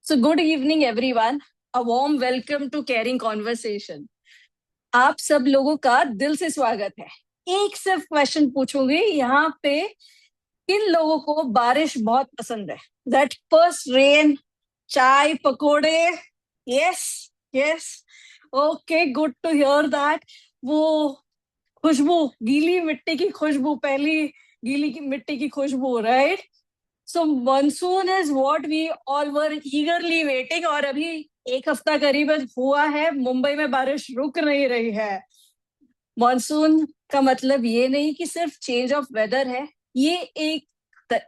So good evening everyone. A warm welcome to Caring Conversation. आप सब लोगों का दिल से स्वागत है। एक सिर्फ क्वेश्चन पूछूंगी यहाँ पे, किन लोगों को बारिश बहुत पसंद है? That first rain, चाय पकोड़े, yes, yes. Okay, good to hear that. वो खुशबू, गीली मिट्टी की खुशबू, पहली गीली की मिट्टी की खुशबू, right? So monsoon is what we all were eagerly waiting और अभी एक हफ्ता करीब हुआ है, मुंबई में बारिश रुक नहीं रही है। मॉनसून का मतलब ये नहीं कि सिर्फ चेंज ऑफ वेदर है, ये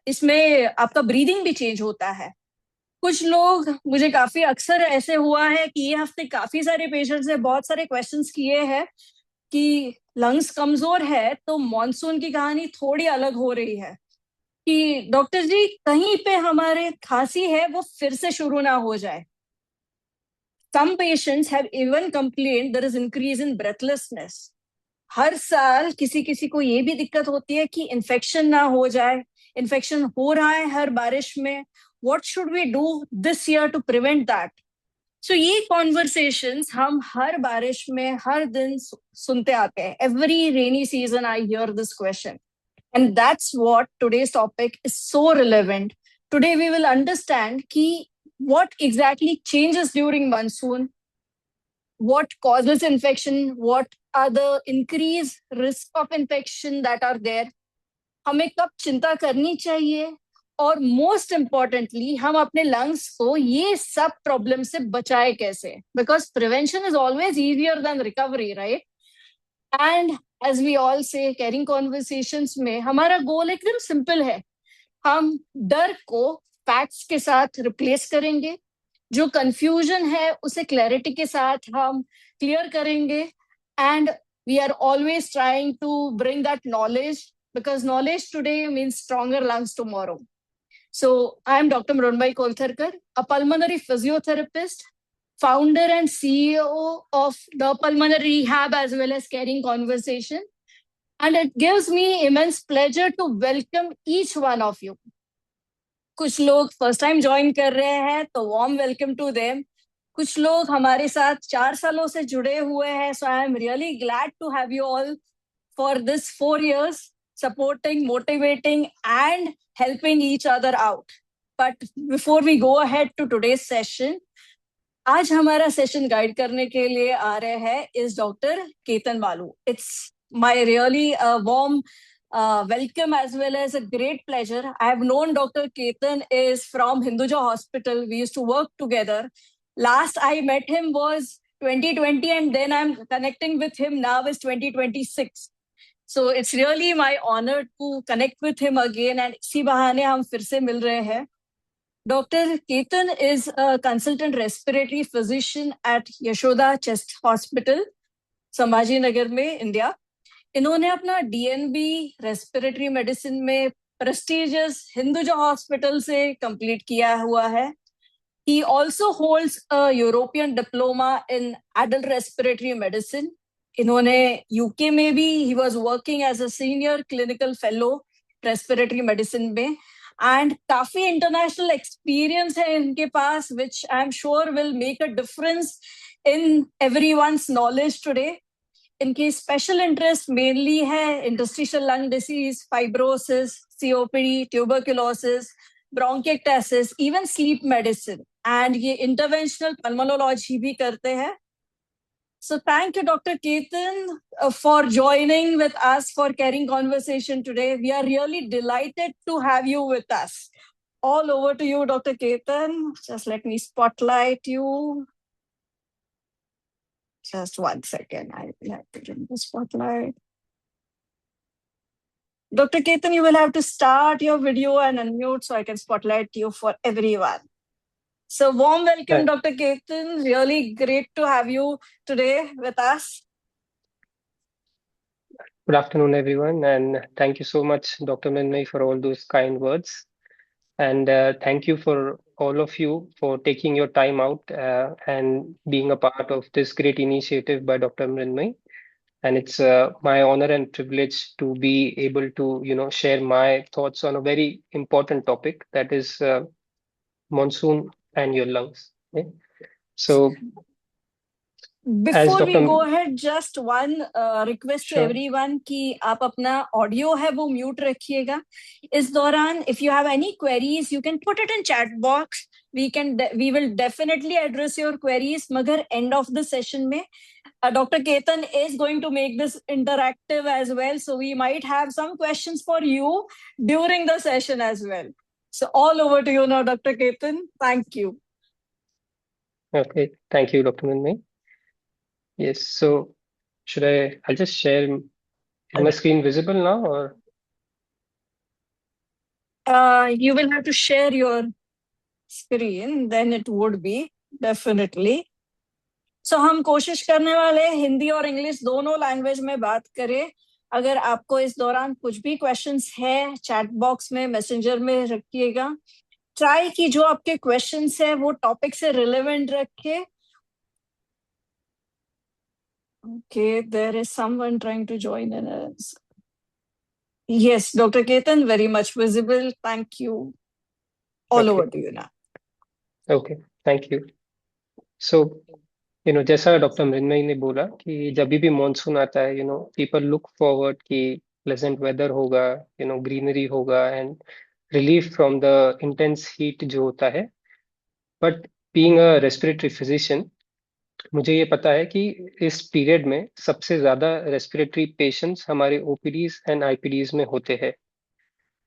इसमें आपका ब्रीदिंग भी चेंज होता है। कुछ लोग, मुझे काफी अक्सर ऐसे हुआ है कि ये हफ्ते काफी सारे पेशेंट्स ने बहुत सारे क्वेश्चंस किए हैं कि लंग्स कमजोर है, तो मॉनसून की कहानी थोड़ी अलग हो रही है कि डॉक्टर जी कहीं पे हमारे खांसी है वो फिर से शुरू ना हो जाए। Some patients have even complained there is increase in breathlessness. हर साल किसी किसी को ये भी दिक्कत होती है कि इन्फेक्शन ना हो जाए, इन्फेक्शन हो रहा है हर बारिश में। What should we do this year to prevent that? So ये कॉन्वर्सेशंस हम हर बारिश में हर दिन सुनते आते हैं। Every rainy season I hear this question. And that's what today's topic is so relevant. Today we will understand what exactly changes during monsoon, what causes infection, what are the increased risk of infection that are there, हमें कब चिंता करनी चाहिए, और most importantly हम अपने lungs को ये सब प्रॉब्लम से बचाए कैसे, because prevention is always easier than recovery, right? And as we all से कैरिंग कॉन्वर्सेशंस में हमारा गोल एकदम सिंपल है, हम डर को फैक्ट्स के साथ रिप्लेस करेंगे, जो कंफ्यूजन है उसे क्लैरिटी के साथ हम क्लियर करेंगे, and we are always trying to bring that knowledge, because knowledge today means stronger lungs tomorrow. So I am Dr. Mrunmayee Koltharkar, a pulmonary physiotherapist, founder and CEO of the Pulmonary Rehab as well as Caring Conversation. And it gives me immense pleasure to welcome each one of you. कुछ लोग first time join कर रहे हैं तो warm welcome to them. कुछ लोग हमारे साथ 4 सालों से जुड़े हुए हैं, so I am really glad to have you all for this 4 years supporting, motivating and helping each other out. But before we go ahead to today's session, आज हमारा सेशन गाइड करने के लिए आ रहे हैं इज डॉक्टर केतन बालू। It's my really warm welcome as well as a great pleasure. I have known Dr. Ketan is from Hinduja Hospital. We used to work together. Last I met him was 2020 and then I'm connecting with him now is 2026. So it's really my honor to connect with him again and इसी बहाने हम फिर से मिल रहे हैं। Dr. Ketan is a consultant respiratory physician at Yashoda Chest Hospital, Sambhaji Nagar में, India. इन्होंने अपना डीएनबी रेस्पिरेटरी मेडिसिन में प्रेस्टिजियस हिंदुजा हॉस्पिटल से कंप्लीट किया हुआ है। He also holds a European diploma in adult respiratory medicine. इन्होंने यूके में भी he was working as a senior clinical fellow respiratory medicine में, and काफी इंटरनेशनल एक्सपीरियंस है इनके पास, which I am sure will make a difference in everyone's knowledge today. इनकी special interest mainly है interstitial lung disease, fibrosis, COPD, tuberculosis, bronchiectasis, even sleep medicine, and ये interventional pulmonology भी करते हैं। So thank you, Dr. Ketan, for joining with us for Caring Conversation today. We are really delighted to have you with us. All over to you, Dr. Ketan. Just let me spotlight you. Just 1 second. I will have to get the spotlight. Dr. Ketan, you will have to start your video and unmute so I can spotlight you for everyone. So warm welcome, Dr. Ketan. Really great to have you today with us. Good afternoon, everyone, and thank you so much, Dr. Mrunmayee, for all those kind words. And thank you for all of you for taking your time out and being a part of this great initiative by Dr. Mrunmayee. And it's my honor and privilege to be able to, share my thoughts on a very important topic, that is monsoon and your lungs. Okay? So, as before we Dr. Go ahead, just one request to Sure. Everyone कि आप अपना audio है वो mute रखिएगा इस दौरान. If you have any queries you can put it in chat box. We will definitely address your queries, मगर end of the session में Dr. Ketan is going to make this interactive as well, so we might have some questions for you during the session as well. So all over to you now, Dr. Ketan. Thank you. Okay. Thank you, Dr. Minmay. Yes. So, I'll just share. Is my screen visible now, or? You will have to share your screen, then it would be definitely. So हम कोशिश करने वाले हैं हिंदी और English दोनों language में बात करें. अगर आपको इस दौरान कुछ भी क्वेश्चंस है चैट बॉक्स में, मैसेंजर में रखिएगा. ट्राई की जो आपके क्वेश्चंस है वो टॉपिक से रिलेवेंट रखे. Okay, there is someone trying to join in us. Yes, Dr. Ketan, very much visible. Thank you. All over to you now. Okay, thank you. So, जैसा डॉक्टर मृण्मयी ने बोला कि जब भी मॉनसून आता है, पीपल लुक फॉरवर्ड कि pleasant weather होगा, ग्रीनरी होगा and relief from the intense heat जो होता है. But being a respiratory physician, मुझे ये पता है कि इस पीरियड में सबसे ज्यादा रेस्पिरेटरी पेशेंट्स हमारे ओपीडीज एंड आईपीडीज में होते हैं.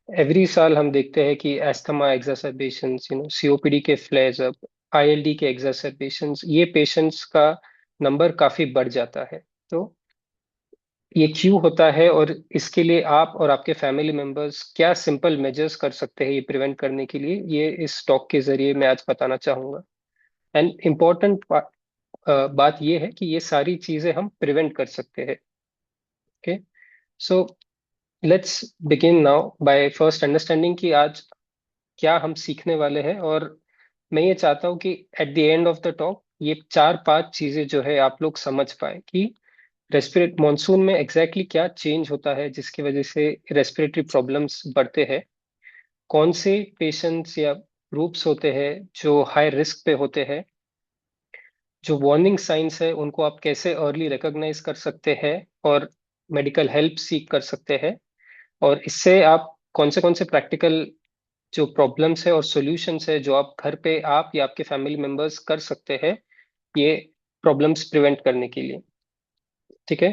एवरी साल हम देखते हैं कि एस्थमा एग्जासर्बेशंस, सीओपीडी के फ्लेयर्स अप, आईएलडी के एग्जासर्बेशंस, ये पेशेंट्स का नंबर काफी बढ़ जाता है. तो ये क्यों होता है और इसके लिए आप और आपके फैमिली मेंबर्स क्या सिंपल मेजर्स कर सकते हैं ये प्रिवेंट करने के लिए, ये इस टॉक के जरिए मैं आज बताना चाहूंगा. एंड इम्पोर्टेंट बात ये है कि ये सारी चीजें हम प्रिवेंट कर सकते हैं. Okay, so let's begin now by first understanding कि आज क्या हम सीखने वाले हैं. और मैं ये चाहता हूँ कि at the end of the talk ये 4-5 चीजें जो है आप लोग समझ पाए कि रेस्पिरेट मॉनसून में एग्जैक्टली क्या चेंज होता है जिसकी वजह से रेस्पिरेटरी प्रॉब्लम्स बढ़ते हैं, कौन से पेशेंट्स या ग्रुप्स होते हैं जो हाई रिस्क पे होते हैं, जो वार्निंग साइंस है उनको आप कैसे अर्ली रिकॉग्नाइज कर सकते हैं और मेडिकल हेल्प सीख कर सकते हैं, और इससे आप कौन से प्रैक्टिकल जो प्रॉब्लम्स है और सॉल्यूशंस है जो आप घर पे आप या आपके फैमिली मेंबर्स कर सकते हैं ये प्रॉब्लम्स प्रिवेंट करने के लिए. ठीक है.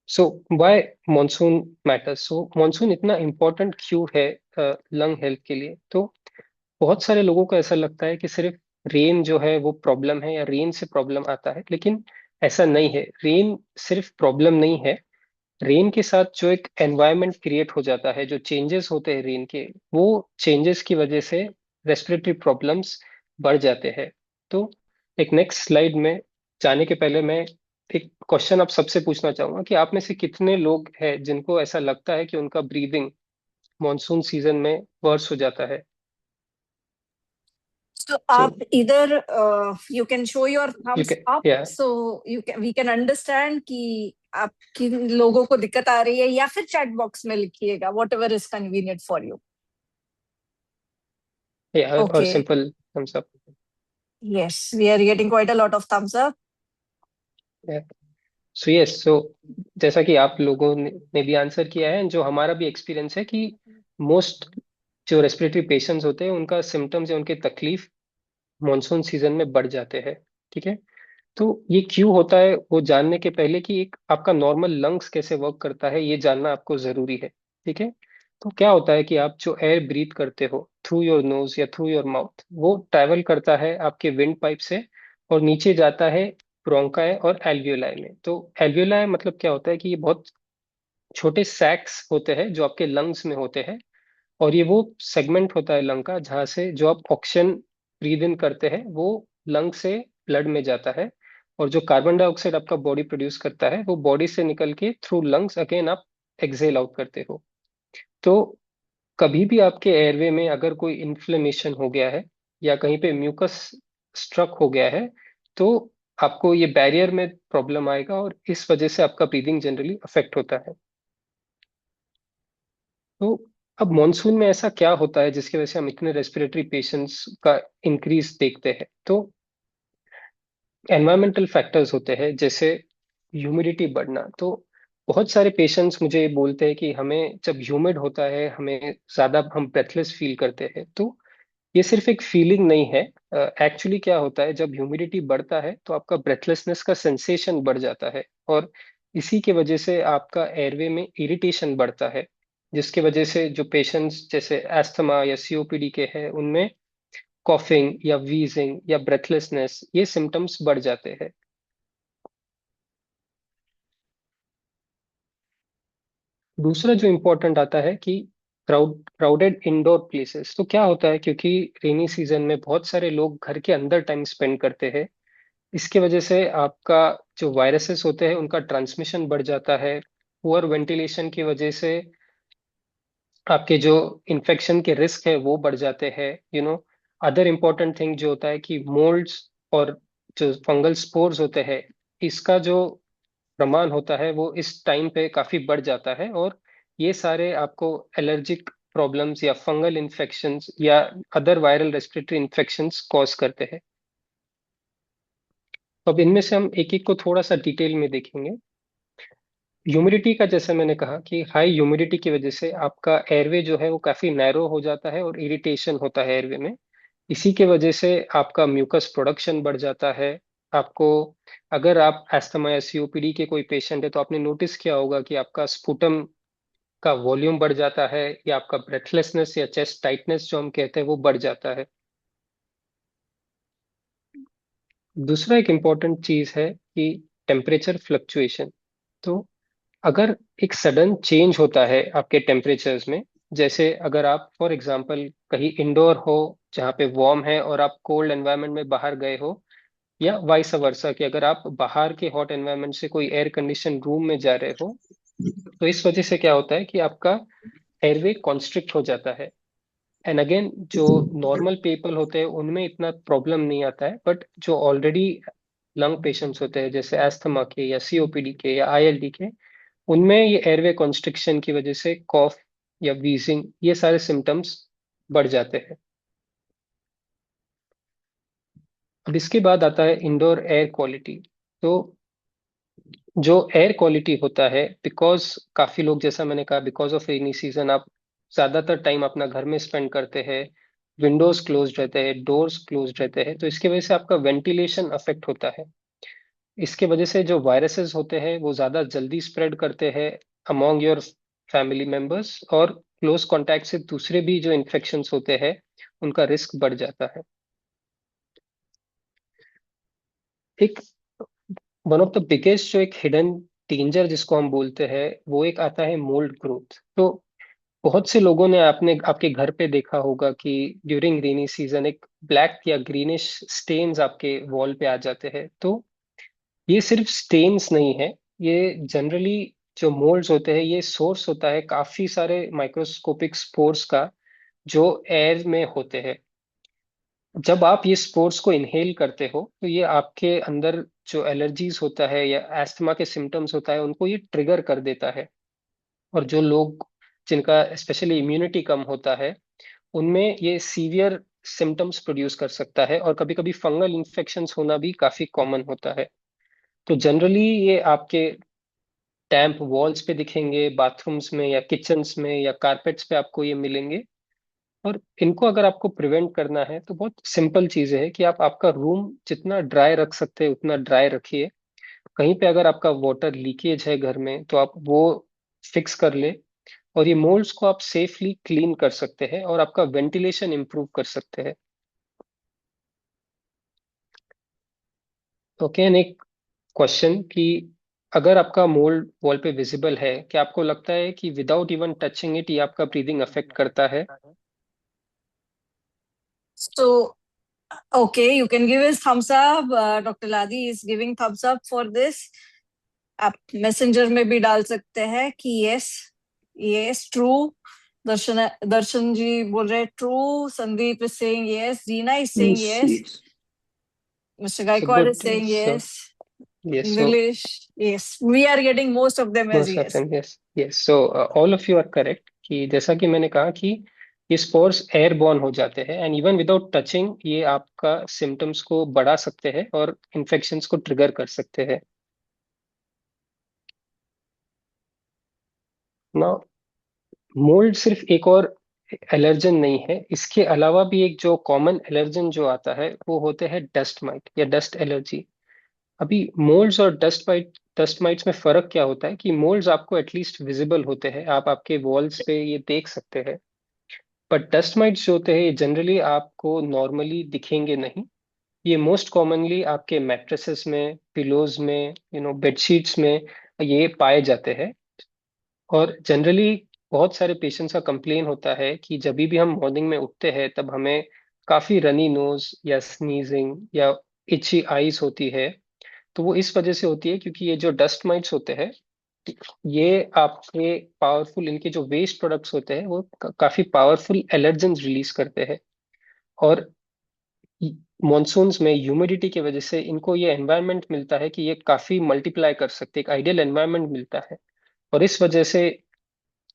So why monsoon matters. So monsoon इतना इम्पोर्टेंट क्यों है लंग हेल्थ के लिए. तो बहुत सारे लोगों को ऐसा लगता है कि सिर्फ रेन जो है वो प्रॉब्लम है या रेन से प्रॉब्लम आता है, लेकिन ऐसा नहीं है. रेन सिर्फ प्रॉब्लम नहीं है. रेन के साथ जो एक एनवायरनमेंट क्रिएट हो जाता है, जो चेंजेस होते हैं रेन के, वो चेंजेस की वजह से रेस्पिरेटरी प्रॉब्लम्स बढ़ जाते हैं. तो एक नेक्स्ट स्लाइड में जाने के पहले मैं एक क्वेश्चन आप सबसे पूछना चाहूंगा कि आप में से कितने लोग हैं जिनको ऐसा लगता है कि उनका ब्रीदिंग मॉनसून सीजन में वर्स हो जाता है. So so up either you can show your you thumbs can, up या so we can understand कि आप किन लोगों को दिक्कत आ रही है, या फिर चैट बॉक्स में लिखिएगा, whatever is convenient for you. और Okay. Simple thumbs up. Yes, we are getting quite a lot of thumbs up. So yes, so जैसा कि आप लोगों ने भी आंसर किया है, जो हमारा भी एक्सपीरियंस है कि मोस्ट जो रेस्पिरेटरी पेशेंट्स होते हैं उनका सिम्टम्स या उनके तकलीफ मॉनसून सीजन में बढ़ जाते हैं. ठीक है. तो ये क्यों होता है वो जानने के पहले कि एक आपका नॉर्मल लंग्स कैसे वर्क करता है ये जानना आपको जरूरी है. ठीक है. तो क्या होता है कि आप जो एयर ब्रीथ करते हो थ्रू योर नोज या थ्रू योर माउथ, वो ट्रैवल करता है आपके विंड पाइप से और नीचे जाता है ब्रोंकाई और एल्वियोलाई में. तो एल्वियोलाई मतलब क्या होता है कि ये बहुत छोटे सैक्स होते हैं जो आपके लंग्स में होते हैं, और ये वो सेगमेंट होता है लंग का जहाँ से जो आप ऑक्सीजन ब्रीद इन करते हैं वो लंग से ब्लड में जाता है, और जो कार्बन डाइऑक्साइड आपका बॉडी प्रोड्यूस करता है वो बॉडी से निकल के थ्रू लंग्स अगेन आप एक्सेल आउट करते हो. तो कभी भी आपके एयरवे में अगर कोई इन्फ्लेमेशन हो गया है या कहीं पे म्यूकस स्ट्रक हो गया है, तो आपको ये बैरियर में प्रॉब्लम आएगा और इस वजह से आपका ब्रीदिंग जनरली अफेक्ट होता है। तो अब मॉनसून में ऐसा क्या होता है जिसकी वजह से हम इतने रेस्पिरेटरी पेशेंट्स का इंक्रीज देखते हैं? तो एनवायरमेंटल फैक्टर्स होते हैं, जैसे ह्यूमिडिटी बढ़ना। तो बहुत सारे पेशेंट्स मुझे ये बोलते हैं कि हमें जब ह्यूमिड होता है, हमें ज्यादा हम ब्रेथलेस फील करते हैं। तो ये सिर्फ एक फीलिंग नहीं है। एक्चुअली क्या होता है, जब ह्यूमिडिटी बढ़ता है तो आपका ब्रेथलेसनेस का सेंसेशन बढ़ जाता है, और इसी के वजह से आपका एयरवे में इरिटेशन बढ़ता है, जिसकी वजह से जो पेशेंट्स जैसे एस्थमा या सीओपीडी के हैं, उनमें कॉफिंग या वीजिंग या ब्रेथलेसनेस, ये सिम्टम्स बढ़ जाते हैं। दूसरा जो इम्पोर्टेंट आता है कि क्राउडेड इंडोर प्लेसेस। तो क्या होता है, क्योंकि रेनी सीजन में बहुत सारे लोग घर के अंदर टाइम स्पेंड करते हैं, इसके वजह से आपका जो वायरसेस होते हैं उनका ट्रांसमिशन बढ़ जाता है। पुअर वेंटिलेशन की वजह से आपके जो इन्फेक्शन के रिस्क है वो बढ़ जाते हैं। अदर इम्पोर्टेंट थिंग जो होता है कि मोल्ड्स और जो फंगल स्पोर्स होते हैं, इसका जो प्रमाण होता है वो इस टाइम पे काफी बढ़ जाता है, और ये सारे आपको एलर्जिक प्रॉब्लम्स या फंगल इन्फेक्शंस या other viral respiratory infections cause करते हैं। तो अब इनमें से हम एक एक को थोड़ा सा डिटेल में देखेंगे। ह्यूमिडिटी का, जैसे मैंने कहा कि हाई ह्यूमिडिटी की वजह से आपका एयरवे जो है वो काफी नैरो हो जाता है और इरिटेशन होता है एयरवे में। इसी के वजह से आपका म्यूकस प्रोडक्शन बढ़ जाता है। आपको, अगर आप एस्थमा या सीओपीडी के कोई पेशेंट है, तो आपने नोटिस किया होगा कि आपका स्पुटम का वॉल्यूम बढ़ जाता है, या आपका ब्रेथलेसनेस या चेस्ट टाइटनेस जो हम कहते हैं वो बढ़ जाता है। दूसरा एक इम्पॉर्टेंट चीज है कि टेम्परेचर फ्लक्चुएशन। तो अगर एक सडन चेंज होता है आपके टेम्परेचर्स में, जैसे अगर आप फॉर एग्जांपल कहीं इंडोर हो जहाँ पे वार्म है और आप कोल्ड एनवायरनमेंट में बाहर गए हो, या वाइस वर्सा कि अगर आप बाहर के हॉट एनवायरनमेंट से कोई एयर कंडीशन रूम में जा रहे हो, तो इस वजह से क्या होता है कि आपका एयरवे कॉन्स्ट्रिक्ट हो जाता है। एंड अगेन, जो नॉर्मल पीपल होते हैं उनमें इतना प्रॉब्लम नहीं आता है, बट जो ऑलरेडी लंग पेशेंट्स होते हैं जैसे एस्थमा के या सीओपीडी के या आईएलडी के, उनमें ये एयरवे कॉन्स्ट्रिक्शन की वजह से कॉफ या वीजिंग, ये सारे सिम्टम्स बढ़ जाते हैं। अब इसके बाद आता है इंडोर एयर क्वालिटी। तो जो एयर क्वालिटी होता है, बिकॉज काफी लोग, जैसा मैंने कहा, बिकॉज ऑफ रेनी सीजन आप ज्यादातर टाइम अपना घर में स्पेंड करते हैं, विंडोज क्लोज रहते हैं, डोर्स क्लोज रहते हैं, तो इसकी वजह से आपका वेंटिलेशन अफेक्ट होता है। इसके वजह से जो वायरसेस होते हैं वो ज्यादा जल्दी स्प्रेड करते हैं अमॉन्ग योर फैमिली मेंबर्स, और क्लोज कांटेक्ट से दूसरे भी जो इन्फेक्शंस होते हैं उनका रिस्क बढ़ जाता है। एक वन ऑफ द बिगेस्ट जो एक हिडन डेंजर जिसको हम बोलते हैं, वो एक आता है मोल्ड ग्रोथ। तो बहुत से लोगों ने आपने आपके घर पे देखा होगा कि ड्यूरिंग रेनी सीजन एक ब्लैक या ग्रीनिश स्टेन्स आपके वॉल पे आ जाते हैं। तो ये सिर्फ स्टेन्स नहीं है, ये जनरली जो मोल्ड्स होते हैं, ये सोर्स होता है काफी सारे माइक्रोस्कोपिक स्पोर्स का, जो एयर में होते हैं। जब आप ये स्पोर्स को इनहेल करते हो, तो ये आपके अंदर जो एलर्जीज होता है या एस्थमा के सिम्टम्स होता है उनको ये ट्रिगर कर देता है। और जो लोग जिनका स्पेशली इम्यूनिटी कम होता है, उनमें ये सीवियर सिम्टम्स प्रोड्यूस कर सकता है, और कभी कभी फंगल इन्फेक्शंस होना भी काफी कॉमन होता है। तो जनरली ये आपके टैम्प वॉल्स पे दिखेंगे, बाथरूम्स में या किचन्स में या कारपेट्स पे आपको ये मिलेंगे। और इनको अगर आपको प्रिवेंट करना है तो बहुत सिंपल चीज है कि आप आपका रूम जितना ड्राई रख सकते हैं उतना ड्राई रखिए। कहीं पे अगर आपका वाटर लीकेज है घर में, तो आप वो फिक्स कर ले, और ये मोल्ड्स को आप सेफली क्लीन कर सकते हैं और आपका वेंटिलेशन इंप्रूव कर सकते हैं। ओके, एंड एक क्वेश्चन कि अगर आपका मोल्ड वॉल पे विजिबल है, क्या आपको लगता है कि विदाउट इवन टचिंग इट ये आपका ब्रीदिंग अफेक्ट करता है? So, okay, you can give his thumbs up. Dr. Ladi is giving thumbs up for this. आप मैसेंजर में भी डाल सकते हैं कि yes, yes true. Darshan ji बोल रहे true, Sandeep is saying yes, Jeena is saying yes. Mr. So Gaikwad is good. saying So yes. yes. So Nilesh, yes. We are getting most of them as most of yes. them, yes, yes. So all of you are correct कि जैसा कि मैंने कहा कि ये spores airborne हो जाते हैं एंड इवन विदाउट टचिंग ये आपका सिम्टम्स को बढ़ा सकते हैं और इन्फेक्शंस को ट्रिगर कर सकते हैं। नाउ मोल्ड सिर्फ एक और एलर्जन नहीं है, इसके अलावा भी एक जो कॉमन एलर्जन जो आता है वो होते हैं डस्ट माइट या डस्ट एलर्जी। अभी मोल्ड्स और डस्ट माइट्स में फर्क क्या होता है कि मोल्ड्स आपको एटलीस्ट विजिबल होते हैं, आप आपके वॉल्स पे ये देख सकते हैं। बट डस्ट माइट्स जो होते हैं ये जनरली आपको नॉर्मली दिखेंगे नहीं। ये मोस्ट कॉमनली आपके मैट्रेसेस में, पिलोज में, बेडशीट्स में ये पाए जाते हैं। और जनरली बहुत सारे पेशेंट्स का कंप्लेन होता है कि जब भी हम मॉर्निंग में उठते हैं तब हमें काफी रनी नोज या स्नीजिंग या इची आईज होती है। तो वो इस वजह से होती है क्योंकि ये जो डस्ट माइट्स होते हैं ये आपके पावरफुल, इनके जो वेस्ट प्रोडक्ट्स होते हैं वो काफी पावरफुल एलर्जेंस रिलीज करते हैं। और मॉनसून्स में ह्यूमिडिटी की वजह से इनको ये एनवायरनमेंट मिलता है कि ये काफी मल्टीप्लाई कर सकते हैं, एक आइडियल एनवायरनमेंट मिलता है। और इस वजह से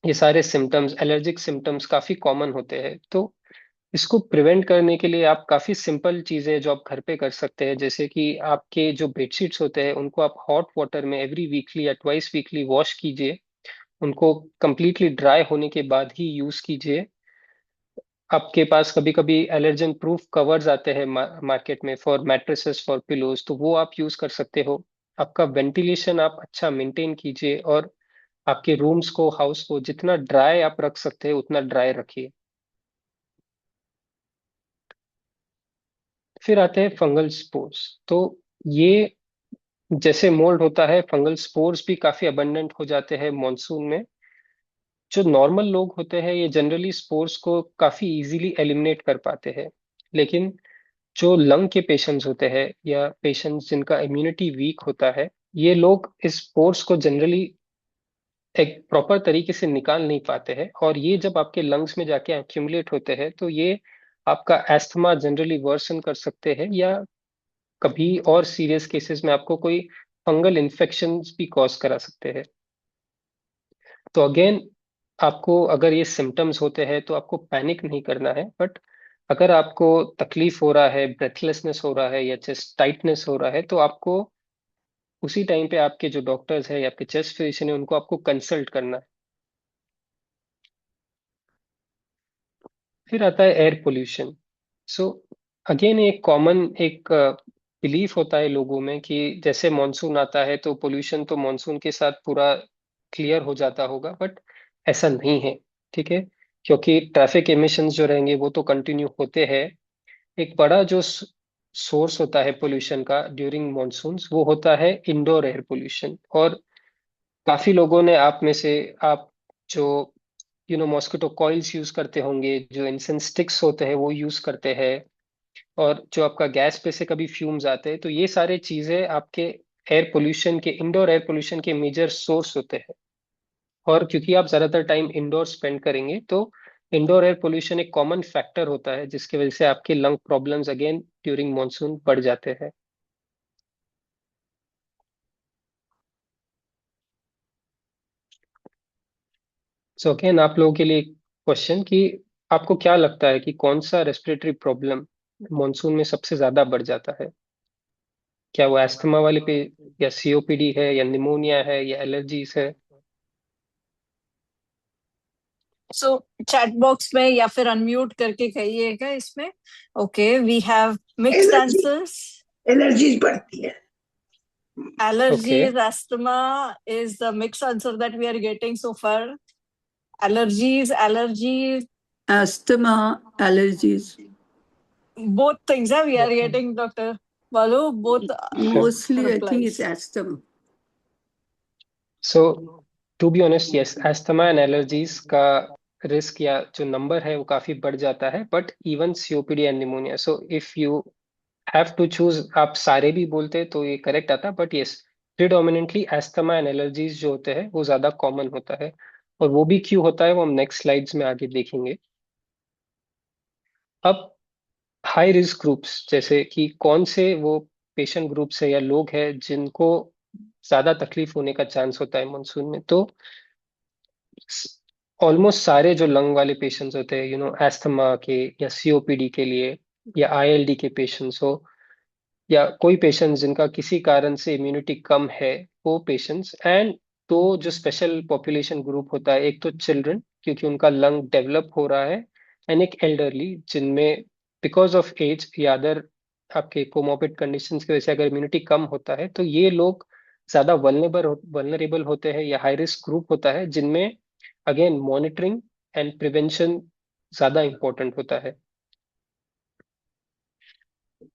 ये सारे सिम्टम्स, एलर्जिक सिम्टम्स काफी कॉमन होते हैं। तो इसको प्रिवेंट करने के लिए आप काफी सिंपल चीजें जो आप घर पे कर सकते हैं, जैसे कि आपके जो बेडशीट्स होते हैं उनको आप हॉट वाटर में एवरी वीकली या ट्वाइस वीकली वॉश कीजिए। उनको कंप्लीटली ड्राई होने के बाद ही यूज कीजिए। आपके पास कभी कभी एलर्जन प्रूफ कवर्स आते हैं मार्केट में फॉर मैट्रेसेस, फॉर पिलोज, तो वो आप यूज कर सकते हो। आपका वेंटिलेशन आप अच्छा मेंटेन कीजिए और आपके रूम्स को, हाउस को जितना ड्राई आप रख सकते हैं उतना ड्राई रखिए। फिर आते हैं फंगल स्पोर्स। तो ये जैसे मोल्ड होता है, फंगल स्पोर्स भी काफी अबंडेंट हो जाते हैं मॉनसून में। जो नॉर्मल लोग होते हैं ये जनरली स्पोर्स को काफी इजीली एलिमिनेट कर पाते हैं। लेकिन जो लंग के पेशेंट्स होते हैं या पेशेंट्स जिनका इम्यूनिटी वीक होता है, ये लोग इस स्पोर्स को जनरली एक प्रॉपर तरीके से निकाल नहीं पाते हैं। और ये जब आपके लंग्स में जाके एक्यूमुलेट होते हैं तो ये आपका एस्थमा जनरली वर्सन कर सकते हैं, या कभी और सीरियस केसेस में आपको कोई फंगल इन्फेक्शन भी कॉज करा सकते हैं। तो अगेन, आपको अगर ये सिम्टम्स होते हैं तो आपको पैनिक नहीं करना है। बट अगर आपको तकलीफ हो रहा है, ब्रेथलेसनेस हो रहा है या चेस्ट टाइटनेस हो रहा है, तो आपको उसी टाइम पे आपके जो डॉक्टर्स है या आपके चेस्ट फिजिशियन है उनको आपको कंसल्ट करना है। फिर आता है एयर पोल्यूशन। सो अगेन एक कॉमन एक बिलीफ होता है लोगों में कि जैसे मॉनसून आता है तो पोल्यूशन तो मॉनसून के साथ पूरा क्लियर हो जाता होगा, बट ऐसा नहीं है। ठीक है, क्योंकि ट्रैफिक एमिशंस जो रहेंगे वो तो कंटिन्यू होते हैं। एक बड़ा जो सोर्स होता है पोल्यूशन का ड्यूरिंग मॉनसून्स वो होता है इंडोर एयर पोल्यूशन। और काफी लोगों ने आप में से, आप जो मॉस्किटो कॉइल्स यूज करते होंगे, जो इंसेंस स्टिक्स होते हैं वो यूज करते हैं, और जो आपका गैस पे से कभी फ्यूम्स आते हैं, तो ये सारे चीजें आपके एयर पोल्यूशन के, इंडोर एयर पोल्यूशन के मेजर सोर्स होते हैं। और क्योंकि आप ज्यादातर टाइम इंडोर स्पेंड करेंगे तो इंडोर एयर पोल्यूशन एक कॉमन फैक्टर होता है जिसकी वजह से आपके lung problems again during monsoon बढ़ जाते हैं। सो अगेन आप लोगों के लिए क्वेश्चन कि आपको क्या लगता है कि कौन सा रेस्पिरेटरी प्रॉब्लम मॉनसून में सबसे ज्यादा बढ़ जाता है? क्या वो एस्थमा वाले पे, या सीओपीडी है, या निमोनिया है, या एलर्जीज है? सो चैट बॉक्स में या फिर अनम्यूट करके कहिएगा इसमें। Okay, we have mixed allergy, answers. Allergies बढ़ती है। Okay. Allergies, asthma is the mixed answer that we are getting so far. Allergies, asthma, allergies. both things we are getting, Dr. Balu, both Mostly, I think replies. it's asthma. So to be honest, yes, asthma and allergies का risk या जो number है वो काफी बढ़ जाता है, but even COPD and pneumonia. So if you have to choose, आप सारे भी बोलते तो ये करेक्ट आता, but yes, predominantly asthma and allergies जो होते हैं वो ज्यादा कॉमन होता है। और वो भी क्यों होता है वो हम नेक्स्ट स्लाइड्स में आगे देखेंगे। अब हाई रिस्क ग्रुप्स, जैसे कि कौन से वो पेशेंट ग्रुप्स है या लोग हैं जिनको ज्यादा तकलीफ होने का चांस होता है मानसून में, तो ऑलमोस्ट सारे जो लंग वाले पेशेंट्स होते हैं, एस्थमा के या सीओपीडी के लिए, या आईएलडी के पेशेंट्स हो, या कोई पेशेंट जिनका किसी कारण से इम्यूनिटी कम है, वो पेशेंट्स एंड तो जो स्पेशल पॉपुलेशन ग्रुप होता है, एक तो चिल्ड्रन क्योंकि उनका लंग डेवलप हो रहा है, एंड एक एल्डरली जिनमें बिकॉज ऑफ एज या अदर आपके कोमोrbid कंडीशंस की वजह से अगर इम्यूनिटी कम होता है, तो ये लोग ज्यादा वल्नरेबल होते हैं या हाई रिस्क ग्रुप होता है, जिनमें अगेन मॉनिटरिंग एंड प्रिवेंशन ज्यादा इंपॉर्टेंट होता है।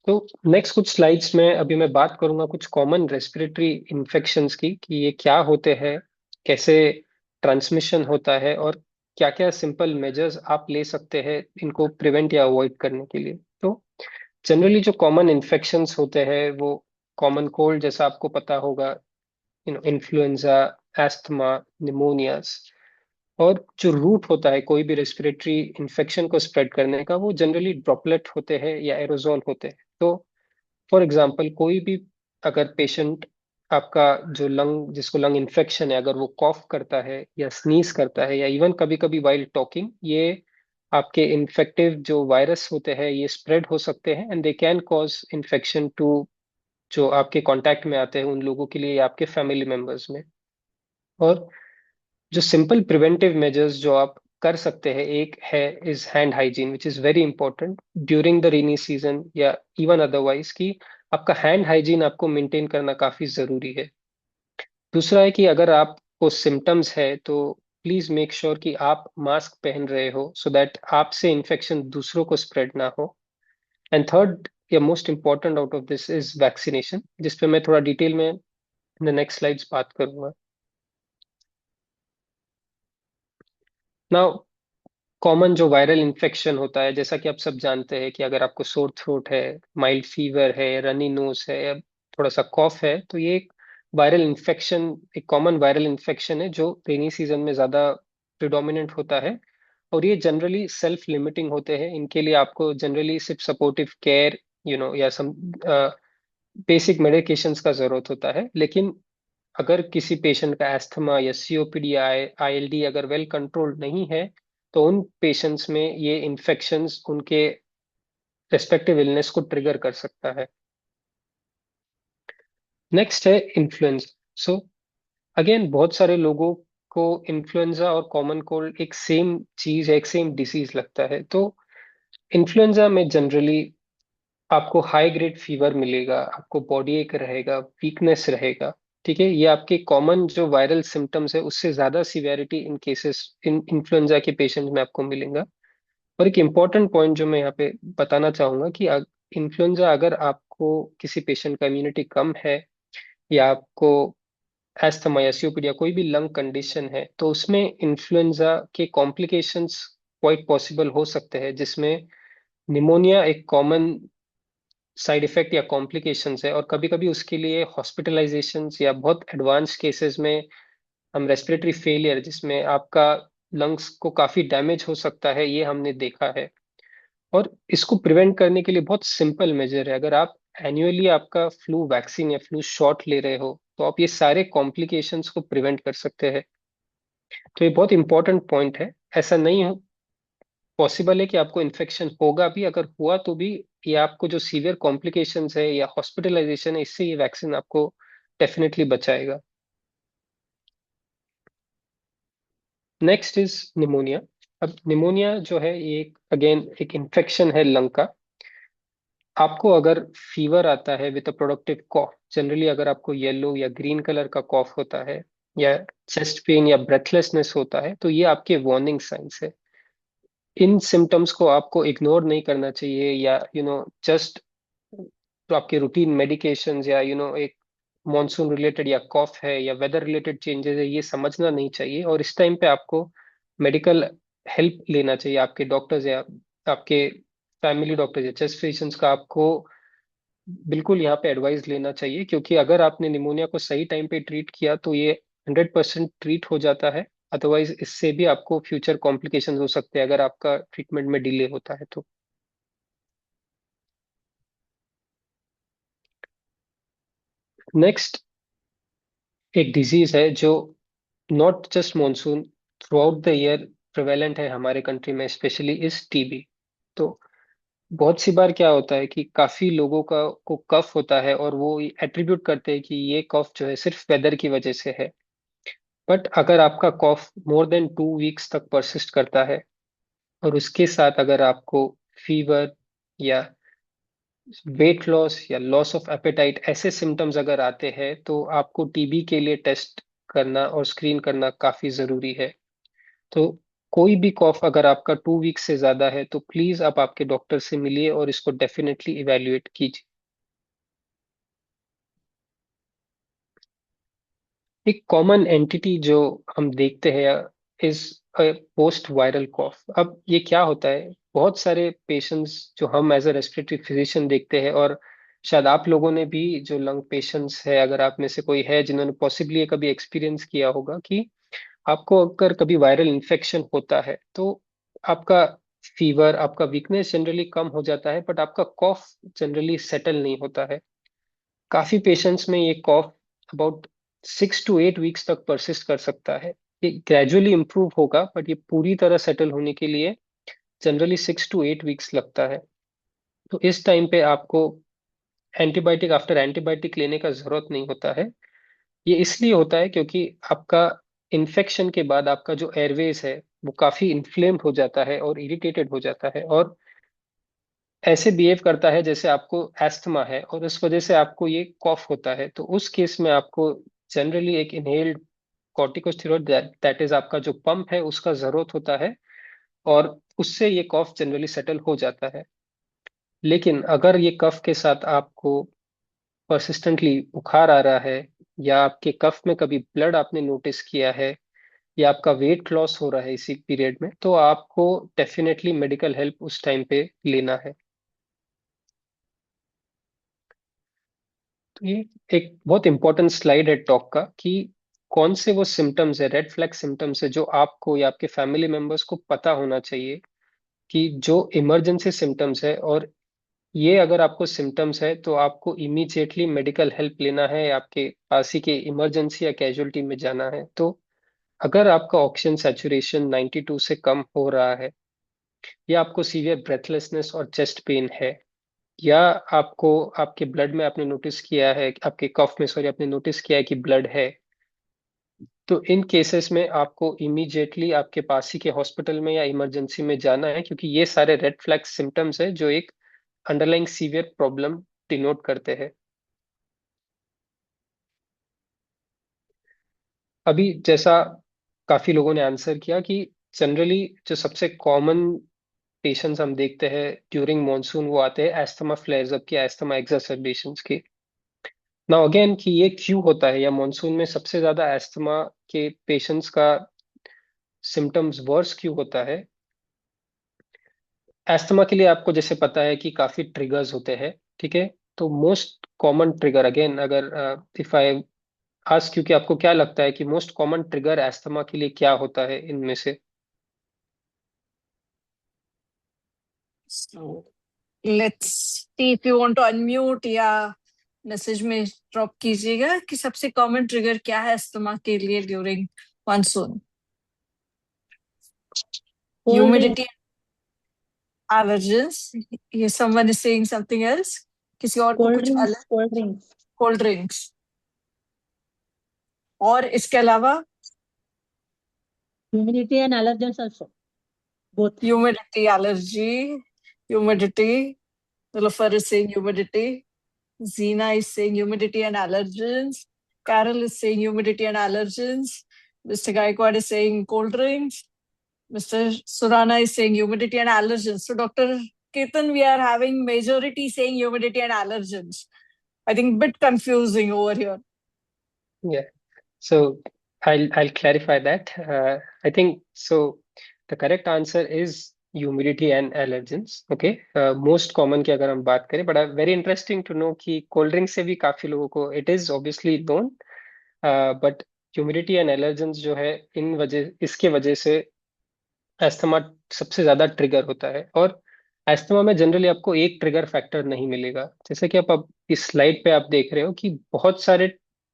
तो नेक्स्ट कुछ स्लाइड्स में अभी मैं बात करूंगा कुछ कॉमन रेस्पिरेटरी इन्फेक्शंस की, कि ये क्या होते हैं, कैसे ट्रांसमिशन होता है, और क्या क्या सिंपल मेजर्स आप ले सकते हैं इनको प्रिवेंट या अवॉइड करने के लिए। तो जनरली जो कॉमन इन्फेक्शंस होते हैं वो कॉमन कोल्ड जैसा आपको पता होगा, इन्फ्लुएंजा, एस्थमा, निमोनियास। और जो रूट होता है कोई भी रेस्पिरेटरी इन्फेक्शन को स्प्रेड करने का, वो जनरली ड्रॉपलेट होते हैं या एरोजोल होते हैं। तो फॉर एग्जाम्पल कोई भी अगर पेशेंट आपका जो लंग जिसको लंग इन्फेक्शन है, अगर वो कॉफ करता है या स्नीज करता है या इवन कभी कभी वाइल टॉकिंग, ये आपके इन्फेक्टिव जो वायरस होते हैं ये स्प्रेड हो सकते हैं, and they can cause infection to जो आपके कांटेक्ट में आते हैं उन लोगों के लिए या आपके फैमिली मेंबर्स में। और जो सिंपल प्रिवेंटिव मेजर्स जो आप कर सकते हैं, एक है is hand hygiene, which is very important during the rainy season या इवन अदरवाइज, कि आपका हैंड हाइजीन आपको मेंटेन करना काफी जरूरी है। दूसरा है कि अगर आपको सिम्टम्स है तो प्लीज मेक श्योर कि आप मास्क पहन रहे हो, सो दैट आपसे इन्फेक्शन दूसरों को स्प्रेड ना हो। एंड थर्ड या most important out of this is vaccination, जिसपे मैं थोड़ा डिटेल में द नेक्स्ट स्लाइड्स बात करूंगा। नाउ कॉमन जो वायरल इन्फेक्शन होता है, जैसा कि आप सब जानते हैं कि अगर आपको सोर थ्रोट है, माइल्ड फीवर है, रनी नोज है, या थोड़ा सा कॉफ है, तो ये एक वायरल इन्फेक्शन, एक कॉमन वायरल इन्फेक्शन है जो रेनी सीजन में ज्यादा प्रिडोमिनेंट होता है। और ये जनरली सेल्फ लिमिटिंग होते हैं, इनके लिए आपको जनरली सिर्फ सपोर्टिव केयर या सम बेसिक मेडिकेशंस का जरूरत होता है। लेकिन अगर किसी पेशेंट का एस्थमा या सीओपीडी या आईएलडी अगर वेल कंट्रोल्ड नहीं है, तो उन पेशेंट्स में ये इन्फेक्शंस उनके रेस्पेक्टिव इलनेस को ट्रिगर कर सकता है। नेक्स्ट है इन्फ्लुएंजा। सो अगेन बहुत सारे लोगों को इन्फ्लुएंजा और कॉमन कोल्ड एक सेम चीज है, एक सेम डिसीज लगता है। तो इन्फ्लुएंजा में जनरली आपको हाई ग्रेड फीवर मिलेगा, आपको बॉडी एक रहेगा, वीकनेस रहेगा। ठीक है, ये आपके कॉमन जो वायरल सिम्टम्स है उससे ज्यादा severity in cases in influenza के पेशेंट में आपको मिलेगा। और एक इम्पॉर्टेंट पॉइंट जो मैं यहाँ पे बताना चाहूंगा कि इन्फ्लुएंजा अगर आपको किसी पेशेंट का इम्यूनिटी कम है, या आपको एस्थमा या सीओपीडी या कोई भी लंग कंडीशन है, तो उसमें इन्फ्लुएंजा के कॉम्प्लिकेशंस क्वाइट पॉसिबल हो सकते हैं, जिसमें निमोनिया एक कॉमन साइड इफेक्ट या कॉम्प्लिकेशंस है। और कभी कभी उसके लिए हॉस्पिटलाइजेशंस या बहुत एडवांस केसेस में हम रेस्पिरेटरी फेलियर, जिसमें आपका लंग्स को काफी डैमेज हो सकता है, ये हमने देखा है। और इसको प्रिवेंट करने के लिए बहुत सिंपल मेजर है, अगर आप एनुअली आपका फ्लू वैक्सीन या फ्लू शॉट ले रहे हो, तो आप ये सारे कॉम्प्लिकेशंस को प्रिवेंट कर सकते हैं। तो ये बहुत इंपॉर्टेंट पॉइंट है। ऐसा नहीं हो पॉसिबल है कि आपको इन्फेक्शन होगा भी, अगर हुआ तो भी ये आपको जो सीवियर कॉम्प्लिकेशंस है या हॉस्पिटलाइजेशन है, इससे ये वैक्सीन आपको डेफिनेटली बचाएगा। Next is pneumonia. अब निमोनिया जो है ये अगेन एक इन्फेक्शन है लंग का। आपको अगर फीवर आता है with a productive cough, generally अगर आपको येलो या ग्रीन कलर का कॉफ होता है, या चेस्ट पेन या ब्रेथलेसनेस होता है, तो ये आपके वार्निंग साइंस है। इन सिम्टम्स को आपको इग्नोर नहीं करना चाहिए, या जस्ट तो आपके रूटीन मेडिकेशंस या एक मॉनसून रिलेटेड या कॉफ है या वेदर रिलेटेड चेंजेस है, ये समझना नहीं चाहिए। और इस टाइम पे आपको मेडिकल हेल्प लेना चाहिए, आपके डॉक्टर्स या आपके फैमिली डॉक्टर्स या चेस्ट फिजिशियंस का आपको बिल्कुल यहाँ पे एडवाइस लेना चाहिए, क्योंकि अगर आपने निमोनिया को सही टाइम पे ट्रीट किया तो ये 100% ट्रीट हो जाता है। अदरवाइज इससे भी आपको फ्यूचर कॉम्प्लिकेशंस हो सकते हैं अगर आपका ट्रीटमेंट में डिले होता है तो। नेक्स्ट एक डिजीज है जो not just monsoon, through out the year prevalent है हमारे कंट्री में, स्पेशली इज टीबी। तो बहुत सी बार क्या होता है कि काफी लोगों का को कफ होता है और वो एट्रीब्यूट करते हैं कि ये कफ जो है सिर्फ वेदर की वजह से है। बट अगर आपका कफ मोर देन 2 वीक्स तक परसिस्ट करता है और उसके साथ अगर आपको फीवर या वेट लॉस या लॉस ऑफ एपेटाइट ऐसे सिम्टम्स अगर आते हैं, तो आपको टीबी के लिए टेस्ट करना और स्क्रीन करना काफी जरूरी है। तो कोई भी कॉफ अगर आपका 2 वीक से ज्यादा है तो प्लीज आप आपके डॉक्टर से मिलिए और इसको डेफिनेटली इवेल्युएट कीजिए। एक कॉमन एंटिटी जो हम देखते हैं इज पोस्ट वायरल कॉफ। अब ये क्या होता है, बहुत सारे पेशेंट्स जो हम एज अ रेस्पिरेटरी फिजिशियन देखते हैं, और शायद आप लोगों ने भी जो लंग पेशेंट्स है, अगर आप में से कोई है जिन्होंने पॉसिबली कभी एक्सपीरियंस किया होगा कि आपको अगर कभी वायरल इन्फेक्शन होता है तो आपका फीवर, आपका वीकनेस जनरली कम हो जाता है, बट आपका कॉफ जनरली सेटल नहीं होता है। काफी पेशेंट्स में ये कॉफ अबाउट 6 to 8 वीक्स तक परसिस्ट कर सकता है। ये ग्रेजुअली इंप्रूव होगा, बट ये पूरी तरह सेटल होने के लिए जनरली 6 to 8 वीक्स लगता है। तो इस टाइम पे आपको एंटीबायोटिक आफ्टर एंटीबायोटिक लेने का जरूरत नहीं होता है। ये इसलिए होता है क्योंकि आपका इन्फेक्शन के बाद आपका जो एयरवेज है वो काफी इन्फ्लेम्ड हो जाता है और इरिटेटेड हो जाता है, और ऐसे बिहेव करता है जैसे आपको एस्थमा है, और इस वजह से आपको ये कॉफ होता है। तो उस केस में आपको जनरली एक इनहेल्ड कॉर्टिकोस्टेरॉइड, दैट इज आपका जो पंप है, उसका जरूरत होता है, और उससे ये कॉफ जनरली सेटल हो जाता है। लेकिन अगर ये कफ के साथ आपको परसिस्टेंटली बुखार आ रहा है, या आपके कफ में कभी ब्लड आपने नोटिस किया है, या आपका वेट लॉस हो रहा है इसी पीरियड में, तो आपको डेफिनेटली मेडिकल हेल्प उस टाइम पे लेना है। तो ये एक बहुत इंपॉर्टेंट स्लाइड है टॉक का कि कौन से वो सिम्टम्स है, रेड फ्लैग सिम्टम्स है, जो आपको या आपके फैमिली मेंबर्स को पता होना चाहिए कि जो इमरजेंसी सिम्टम्स है, और ये अगर आपको सिम्टम्स है तो आपको इमीडिएटली मेडिकल हेल्प लेना है, आपके पास ही के इमरजेंसी या कैजुअलिटी में जाना है। तो अगर आपका ऑक्सीजन सैचुरेशन 92 से कम हो रहा है, या आपको सीवियर ब्रेथलेसनेस और चेस्ट पेन है, या आपको आपके ब्लड में आपने नोटिस किया है, आपके कफ में सॉरी आपने नोटिस किया है कि ब्लड है, तो इन केसेस में आपको इमीडिएटली आपके पास ही के हॉस्पिटल में या इमरजेंसी में जाना है, क्योंकि ये सारे रेड फ्लैग सिम्टम्स है जो एक अंडरलाइंग सीवियर प्रॉब्लम डिनोट करते हैं। अभी जैसा काफी लोगों ने आंसर किया कि जनरली जो सबसे कॉमन पेशेंट्स हम देखते हैं ड्यूरिंग मॉनसून, वो आते हैं एस्थमा फ्लेयर्स अप के, एस्थमा एक्सासर्बेशंस के। नाउ अगेन कि ये क्यों होता है, या मॉनसून में सबसे ज्यादा एस्थमा के पेशेंट्स का सिम्टम्स वर्स क्यों होता है। एस्थमा के लिए आपको जैसे पता है कि काफी ट्रिगर्स होते हैं, ठीक है। तो मोस्ट कॉमन ट्रिगर, अगेन अगर इफ आई आस्क, क्योंकि आपको क्या लगता है कि मोस्ट कॉमन ट्रिगर एस्थमा के लिए क्या होता है इनमें से। So let's see if you want to unmute या मैसेज में ड्रॉप कीजिएगा कि सबसे कॉमन ट्रिगर क्या है अस्थमा के लिए ड्यूरिंग मानसून। ह्यूमिडिटी, एलर्जेंस, ये someone is saying something else, किसी और को कुछ अलग। कोल्ड ड्रिंक्स, और इसके अलावा humidity and allergens also, both. Humidity, allergy, humidity, Nilofer is saying humidity, Zina is saying humidity and allergens, Carol is saying humidity and allergens, Mr. Gaikwad is saying cold drinks, Mr. Surana is saying humidity and allergens. So Dr. Ketan, we are having majority saying humidity and allergens. I think bit confusing over here. Yeah, so I'll clarify that. I think so. The correct answer is humidity and allergens. Okay, most common की अगर हम बात करें, but very interesting to know कि cold drink से भी काफी लोगों को it is obviously known, but humidity and allergens जो है, इसके वजह से एस्थमा सबसे ज्यादा ट्रिगर होता है। और एस्थमा में जनरली आपको एक ट्रिगर फैक्टर नहीं मिलेगा। जैसे कि आप अब इस स्लाइड पे आप देख रहे हो कि बहुत सारे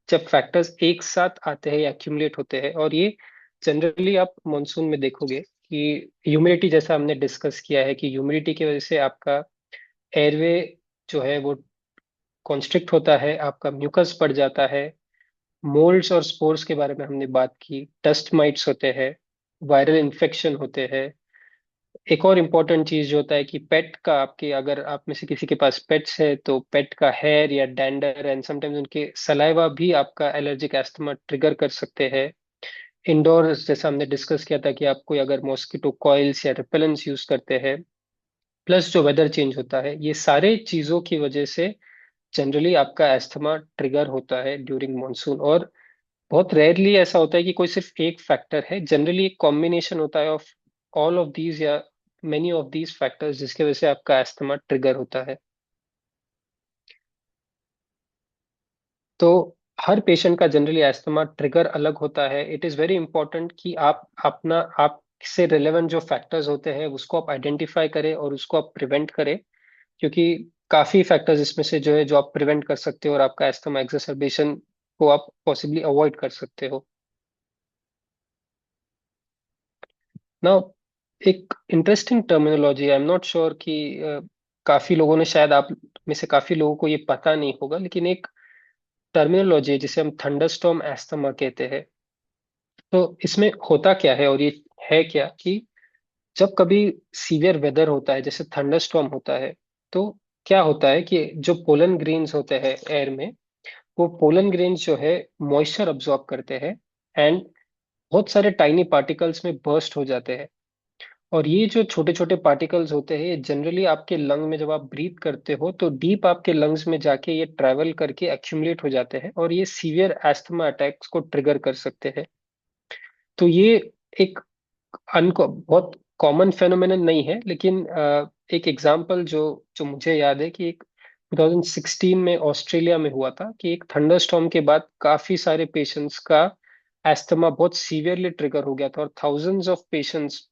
जब फैक्टर्स एक साथ आते हैं या एक्यूमुलेट होते हैं, और ये जनरली आप मॉनसून में देखोगे कि ह्यूमिडिटी, जैसा हमने डिस्कस किया है कि ह्यूमिडिटी की वजह से आपका एयरवे जो है वो कॉन्स्ट्रिक्ट होता है, आपका म्यूकस बढ़ जाता है, मोल्ड्स और स्पोर्स के बारे में हमने बात की, डस्ट माइट्स होते हैं, वायरल इन्फेक्शन होते हैं। एक और इम्पोर्टेंट चीज जो होता है कि पेट का, आपके अगर आप में से किसी के पास पेट्स है तो पेट का हेयर या डैंडर एंड समटाइम्स उनके सलाइवा भी आपका एलर्जिक एस्थमा ट्रिगर कर सकते हैं। इंडोर्स जैसा हमने डिस्कस किया था कि आप कोई अगर मॉस्किटो कॉइल्स या रिपेलेंट्स यूज करते हैं, प्लस जो वेदर चेंज होता है, ये सारे चीजों की वजह से जनरली आपका एस्थमा ट्रिगर होता है ड्यूरिंग मॉनसून। और बहुत रेयरली ऐसा होता है कि कोई सिर्फ एक फैक्टर है, जनरली एक कॉम्बिनेशन होता है ऑफ ऑल ऑफ दीज या मेनी ऑफ दीज फैक्टर्स जिसकी वजह से आपका एस्थमा ट्रिगर होता है। तो हर पेशेंट का जनरली एस्थमा ट्रिगर अलग होता है। इट इज वेरी इंपॉर्टेंट कि आप अपना आपसे रिलेवेंट जो फैक्टर्स होते हैं उसको आप आइडेंटिफाई करें और उसको आप प्रिवेंट करें, क्योंकि काफी फैक्टर्स इसमें से जो है जो आप प्रिवेंट कर सकते हो और आपका एस्थमा एक्सरसेबेशन को आप पॉसिबली अवॉइड कर सकते हो। नाउ एक interesting terminology, I am not sure कि काफी लोगों ने, शायद आप में से काफी लोगों को ये पता नहीं होगा, लेकिन एक टर्मिनोलॉजी है जिसे हम थंडरस्टॉर्म एस्थमा कहते हैं। तो इसमें होता क्या है और ये है क्या कि जब कभी सीवियर वेदर होता है, जैसे थंडरस्टॉर्म होता है, तो क्या होता है कि जो पोलन ग्रेन्स होते हैं एयर में, वो पोलन ग्रेन्स जो है मॉइस्चर अब्सॉर्ब करते हैं एंड बहुत सारे टाइनी पार्टिकल्स में बर्स्ट हो जाते हैं। और ये जो छोटे छोटे पार्टिकल्स होते हैं, ये जनरली आपके लंग में जब आप ब्रीथ करते हो तो डीप आपके लंग्स में जाके ये ट्रैवल करके एक्यूमुलेट हो जाते हैं और ये सीवियर एस्थमा अटैक्स को ट्रिगर कर सकते हैं। तो ये एक अनको बहुत कॉमन फेनोमेनन नहीं है, लेकिन एक एग्जांपल जो जो मुझे याद है कि एक 2016 में ऑस्ट्रेलिया में हुआ था कि एक थंडरस्टॉर्म के बाद काफी सारे पेशेंट्स का एस्थमा बहुत सीवियरली ट्रिगर हो गया था और थाउजेंड्स ऑफ पेशेंट्स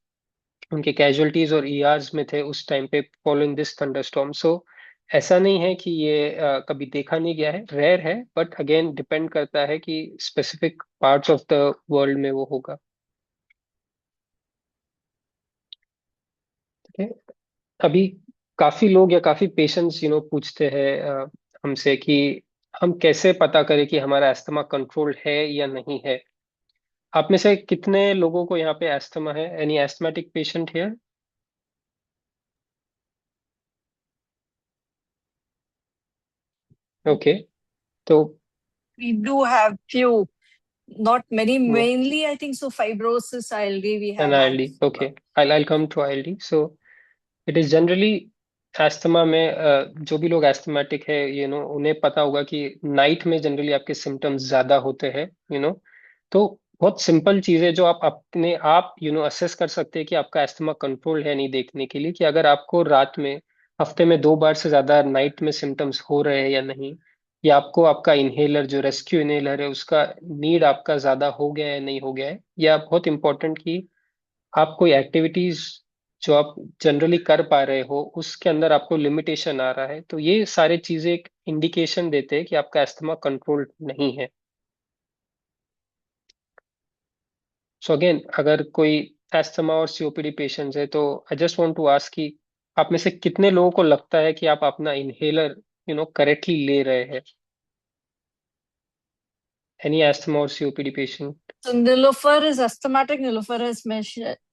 उनके कैजुअलिटीज और ईआरस में थे उस टाइम पे फॉलोइंग दिस थंडरस्टॉर्म। सो ऐसा नहीं है कि ये कभी देखा नहीं गया है, रेयर है, बट अगेन डिपेंड करता है कि specific parts of the world में वो होगा। ठीक है। अभी काफी लोग या काफी पेशेंट्स पूछते हैं हमसे कि हम कैसे पता करें कि हमारा अस्थमा कंट्रोल है या नहीं है। आप में से कितने लोगों को यहाँ पे अस्थमा है? Any asthmatic patient here? Okay. तो We do have few, not many, yeah, mainly I think so fibrosis, ILD we an have had. ILD. Okay, I'll come to ILD. So it is generally asthma में जो भी लोग asthmatic है उन्हें पता होगा कि नाइट में जनरली आपके सिम्टम्स ज्यादा होते हैं। तो बहुत सिंपल चीज है जो आप अपने आप असेस कर सकते हैं कि आपका एस्थमा कंट्रोल है नहीं, देखने के लिए कि अगर आपको रात में हफ्ते में 2 बार से ज्यादा नाइट में सिम्टम्स हो रहे हैं या नहीं, या आपको आपका इनहेलर जो रेस्क्यू इनहेलर है उसका नीड आपका ज्यादा हो गया है नहीं हो गया है, या बहुत इंपॉर्टेंट कि आप कोई एक्टिविटीज जो आप जनरली कर पा रहे हो उसके अंदर आपको लिमिटेशन आ रहा है, तो ये सारे चीजें एक इंडिकेशन देते हैं कि आपका अस्थमा कंट्रोल नहीं है। सो अगेन, अगर कोई अस्थमा और सीओपीडी पेशेंट्स है तो I just want to ask कि आप में से कितने लोगों को लगता है कि आप अपना इनहेलर करेक्टली ले रहे हैं? एनी अस्थमा और COPD patient? So Nilofer is asthmatic. Nilofer has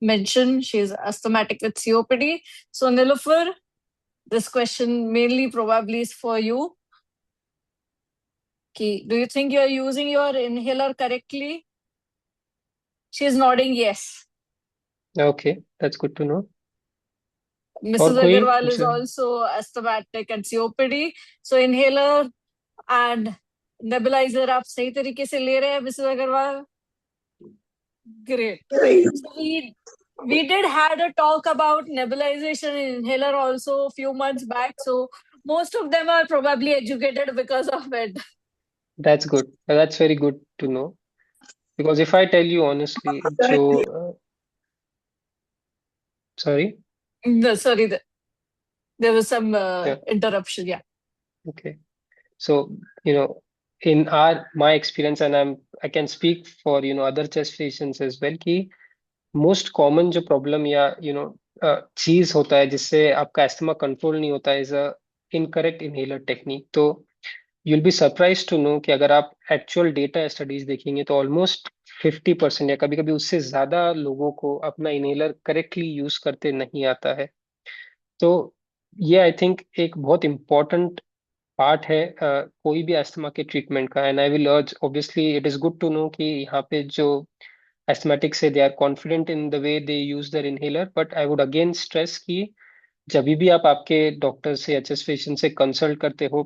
mentioned she is asthmatic with COPD. So Nilofer, this question mainly probably is for you. Do you think you are using your inhaler correctly? She is nodding yes. Okay, that's good to know. Mrs. और कोई Agarwal is जो also asthmatic and COPD. So inhaler and nebulizer आप सही तरीके से ले रहे हैं Mrs. Agarwal? Great. So we did had a talk about nebulization and inhaler also a few months back. So most of them are probably educated because of it. that's good. That's very good to know. Because if I tell you honestly, जो sorry, No, sorry. There was some Yeah. interruption. Yeah. Okay. So, in my experience, and I can speak for, other chest patients as well, कि most common जो problem या चीज होता है जिससे आपका asthma control नहीं होता है, is a incorrect inhaler technique. तो you'll be surprise to know कि अगर आप एक्चुअल डेटा स्टडीज देखेंगे तो ऑलमोस्ट 50% या कभी कभी उससे ज्यादा लोगों को अपना इनहेलर करेक्टली यूज करते नहीं आता है। तो ये आई थिंक एक बहुत इम्पोर्टेंट पार्ट है कोई भी अस्थमा के ट्रीटमेंट का। And I will urge, obviously it is good to know कि यहाँ पे जो एस्थमेटिक्स है they are confident in the way they use their inhaler, but I would again stress कि जब भी आप आपके डॉक्टर से या चेस्ट फिजिशियन से कंसल्ट करते हो,